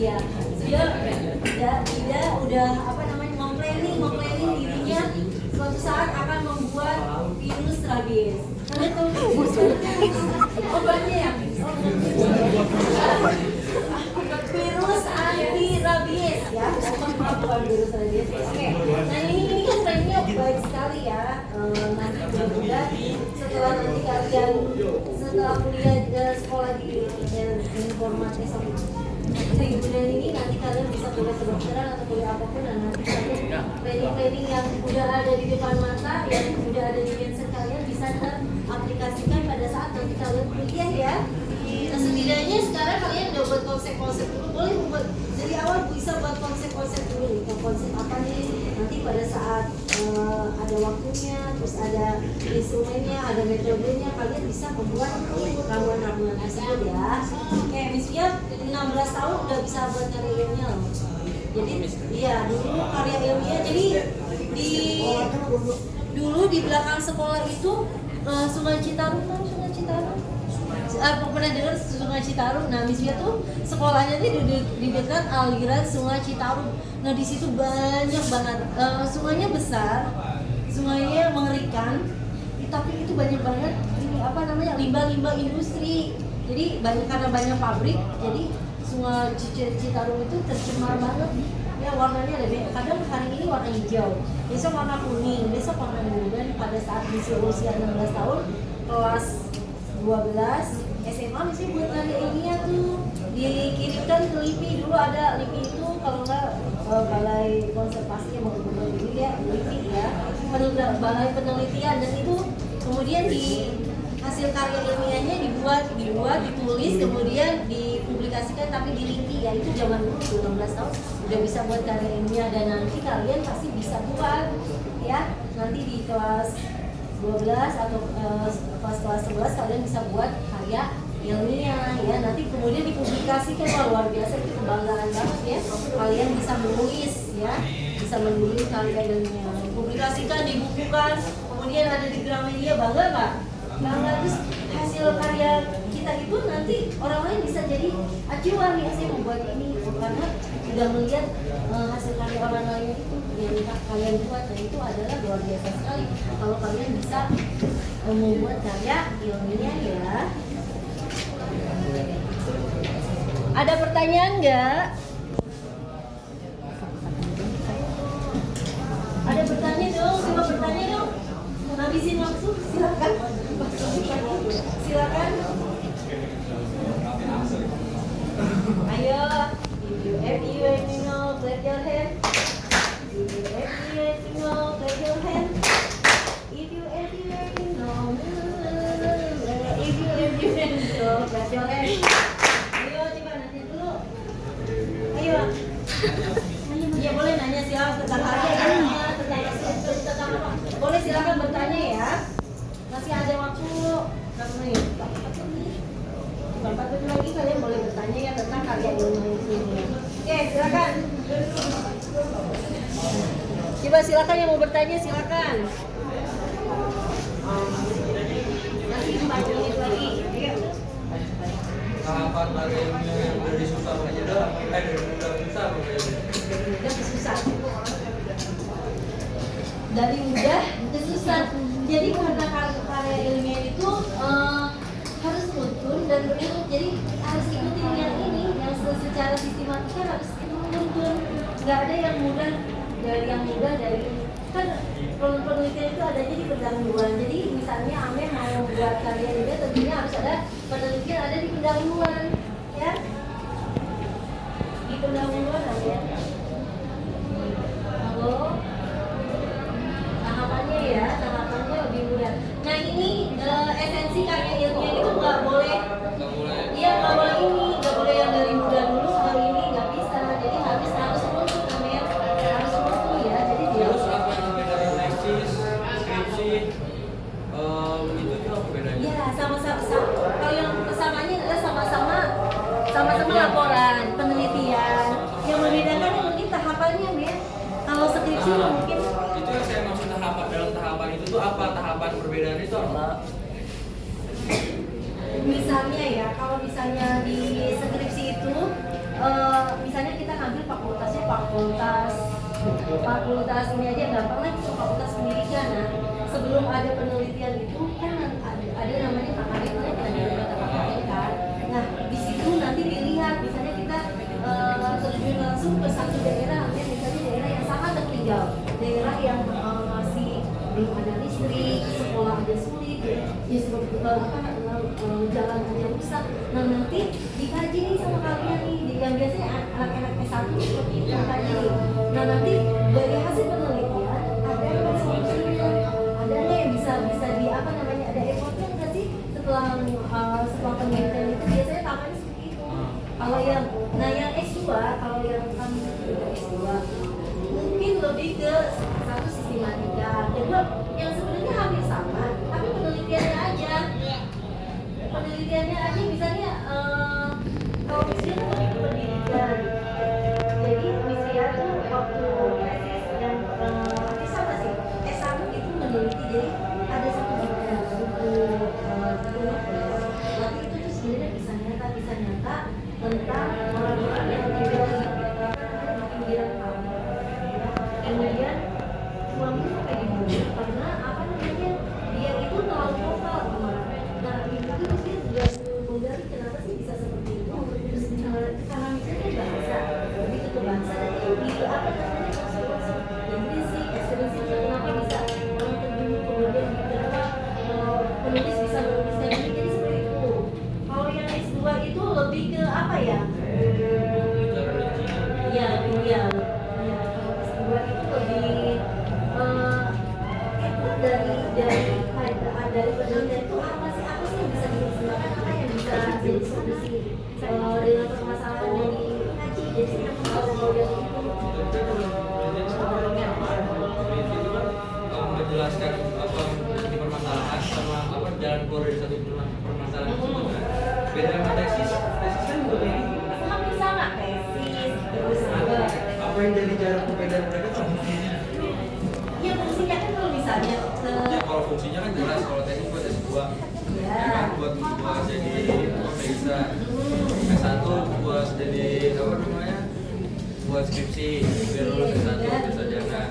Iya, dia udah memplanning dirinya suatu saat akan membuat virus rabies. Kalian tahu obatnya ya? Virus anti rabies ya. Bukan virus rabies. Oke. Nah ini kan trennya baik sekali ya. Nanti mudah-mudahan setelah kuliah sekolah di informatika kemudian ini nanti kalian bisa kuliah kedokteran atau kuliah apapun, dan nanti kalian planning yang udah ada di depan mata, yang udah ada di mindset kalian bisa aplikasikan pada saat nanti kalian kuliah ya. Nah setidaknya sekarang kalian udah buat konsep-konsep dulu, boleh buat dari awal bisa buat konsep-konsep dulu nih, konsep apa nih nanti pada saat ada waktunya, terus ada instrumennya, ada metodenya, kalian bisa membuat ramuan-ramuan tersebut ya. Oke, Miss 16 tahun udah bisa buat karya ilmiah loh. Jadi iya dulu karya ilmiah, jadi dulu di belakang sekolah itu Sungai Citarum, tahu Sungai Citarum? Pernah dengar Sungai Citarum? Nah, Miss Mia tuh sekolahnya tuh di dekat aliran Sungai Citarum. Nah, di situ banyak banget. Sungainya besar, sungainya mengerikan, tapi itu banyak banget limbah-limbah industri. Jadi karena banyak pabrik, jadi Sungai Citarum itu tercemar banget. Ya warnanya ada kadang hari ini warna hijau, besok warna kuning, besok warna biru. Dan pada saat usia 16 tahun, kelas 12 SMA mesti buat karya ilmiah tuh dikirimkan ke LIPI. Dulu ada LIPI itu kalau nggak Balai Konservasi yang mau dulu ya, LIPI ya, Balai Penelitian, dan itu kemudian di hasil karya ilmiahnya dibuat, ditulis, kemudian dipublikasikan, tapi di LIPI ya. Itu zaman dulu 16 tahun udah bisa buat karya ilmiah, dan nanti kalian pasti bisa buat ya. Nanti di kelas 12 atau pas kelas 11 kalian bisa buat karya ilmiah ya. Nanti kemudian dipublikasikan. Wah, luar biasa, itu kebanggaan banget ya. Kalian bisa menulis ya, bisa menulis karya ilmiah, dipublikasikan, dibukukan, kemudian ada di Gramedia. Bangga nggak? Bangga. Terus hasil karya kita itu nanti orang lain bisa jadi acuan nih, saya membuat ini karena sudah melihat hasil karya orang lain itu yang kalian buat. Dan itu adalah luar biasa sekali kalau kalian bisa membuat karya ilmiah ya. Ada pertanyaan nggak? Ada pertanyaan dong, coba bertanya dong. Habisin langsung, silakan. Silakan. Ayo, if you know, clap your hand. If you know, clap your hand. If you know, clap your hand. Ayo, coba nanti dulu. Ayo. karena ya Bapak tuh lagi kalian boleh bertanya ya tentang karya ilmiah ini. Oke, silakan. Coba silakan yang mau bertanya silakan. Masih 4 menit lagi. Ayo. Tahapan karya ilmiah yang dari susah aja dah, dari mudah susah Mudah ke susah. Dari mudah ke susah. Jadi karena karya ilmiah itu harus runtun dan berilmu, jadi harus ikutin yang ini, yang secara sistematika harus runtun. Nggak ada yang mudah dari kan penelitian itu adanya di pendahuluan. Jadi misalnya Ame mau buat karya ilmiah tentunya harus ada penelitian ada di pendahuluan, ya. Di pendahuluan ada. Halo. Tahapannya lebih mudah. Nah ini esensi karya ilmiah itu nggak boleh yang dari mudah dulu, kalau ini nggak bisa. Jadi harus runtun namanya, harus runtun ya. Jadi dia terus apa yang beda dari tesis, skripsi, itu apa bedanya? ya sama-sama. Kalau yang kesamanya adalah sama-sama laporan penelitian. Yang membedakan mungkin tahapannya ya. Kalau skripsi mungkin itu yang saya maksud dalam tahapan itu tuh apa, tahapan perbedaan itu apa? Misalnya ya, kalau misalnya di skripsi itu misalnya kita ngambil fakultasnya fakultas ini aja gampang lah, itu fakultas pendidikan. Nah, sebelum ada penelitian itu kan ada namanya KKN, kan. Nah, di situ nanti dilihat misalnya kita terjun langsung ke satu daerah, misalnya daerah yang sangat tertinggal, daerah yang masih belum ada listrik, sekolah aja sulit, jalan aja rusak. Nah nanti dikaji nih sama kalian nih, yang biasanya anak-anak S1 seperti itu kaji. Nah nanti dari hasil penelitian ada yang solusinya, ada nggak yang bisa di apa namanya, ada effortnya nggak sih setelah penelitian itu biasanya tahapannya seperti itu. Kalau yang S2, kalau yang kami S2 mungkin lebih ke satu sistematika, kedua yang sebenarnya hampir sama, tapi penelitiannya aja misalnya kalau misalnya itu lebih ke pendidikan. Jadi misalnya tuh waktu tesis yang sama sih S1 itu meneliti, jadi ada satu buku nanti itu tuh sebenarnya bisa nyata tentang orang-orang yang tinggal di pinggiran pantai. Kemudian suaminya sampai dibunuh karena apa namanya, dia itu terlalu vokal kemarin. Nah itu terus dia juga menggali kenapa sih bisa seperti itu. Terus karena misalnya bahasa lebih ke bahasa dan di apa namanya maksud Inggris esensi kenapa bisa orang terbunuh, kemudian kenapa penulis bisa menuliskan ini, jadi seperti itu. Kalau yang S2 itu lebih ke apa ya? Iya. Kalau S2 itu lebih dari penelitian itu apa sih yang bisa diusahakan, apa yang bisa jadi solusi dengan permasalahan yang dikaji. Jadi kalau yang itu menjelaskan apa di permasalahan sama apa jalan keluar dari satu permasalahan tersebut. Beda dengan tesis kan juga kayak gitu. hampir sama tesis, terus Apa yang jadi jarak perbedaan mereka tuh? ya fungsinya kan kalau misalnya Ya kalau fungsinya kan jelas, kalau tesis buat S2 ya kan, buat jadi bisa S1 buat jadi apa namanya, buat skripsi biar lulus S1 bisa jalan.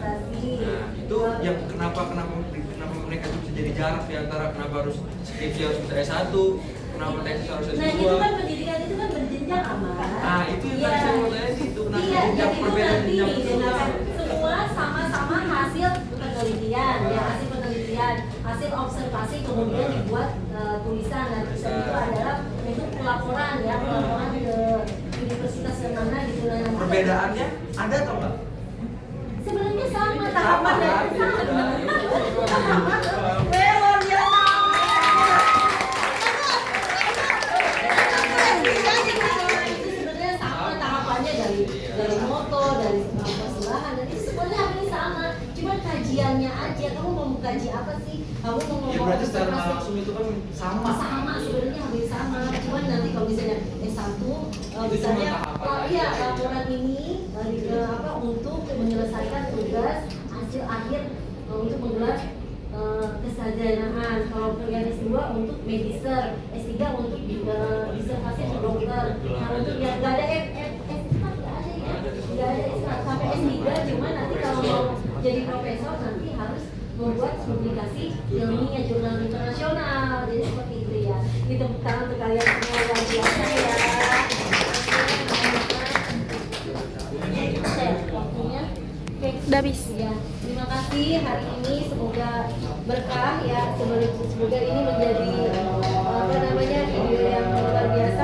Nah itu yang kenapa mereka tuh bisa jadi jarak di antara kenapa harus skripsi harus bisa S1, kenapa tesis harus S2. nah itu kan pendidikan itu kan berjenjang aman. Nah itu yang tadi saya mau tanya sih, itu kenapa Iya, jenjang jadi perbedaan itu jenjang nanti dengan semua sama-sama hasil penelitian, ya hasil penelitian, hasil observasi kemudian dibuat tulisan. Nah tulisan itu adalah bentuk pelaporan ya, pelaporan ke universitas yang mana gitu. Nah, perbedaannya ada atau enggak? sebenarnya sama tahapannya sama. Luar biasa. Itu sebenarnya sama tahapannya dari moto, dari persilahan, dan itu sebenarnya hampir sama. Cuma kajian kajiannya aja. Kamu mau mengkaji apa sih? Kamu mau Ya ngomong berarti secara observasi? langsung itu kan sama. Sama sebenarnya hampir sama. Cuman nanti kalau misalnya S1 misalnya iya laporan ini untuk menyelesaikan tugas hasil akhir untuk menggelar kesarjanaan. Kalau kuliah S2 untuk magister, S3 untuk disertasi untuk dokter. Nah untuk yang nggak ada nggak ada sampai S3, cuma nanti kalau mau jadi profesor nanti harus membuat publikasi ilmiah jurnal internasional. Jadi seperti itu ya. Kita tepuk tangan untuk kalian semua yang biasa ya. Waktunya udah habis ya. Terima kasih hari ini, semoga berkah ya. Semoga ini menjadi video yang luar biasa.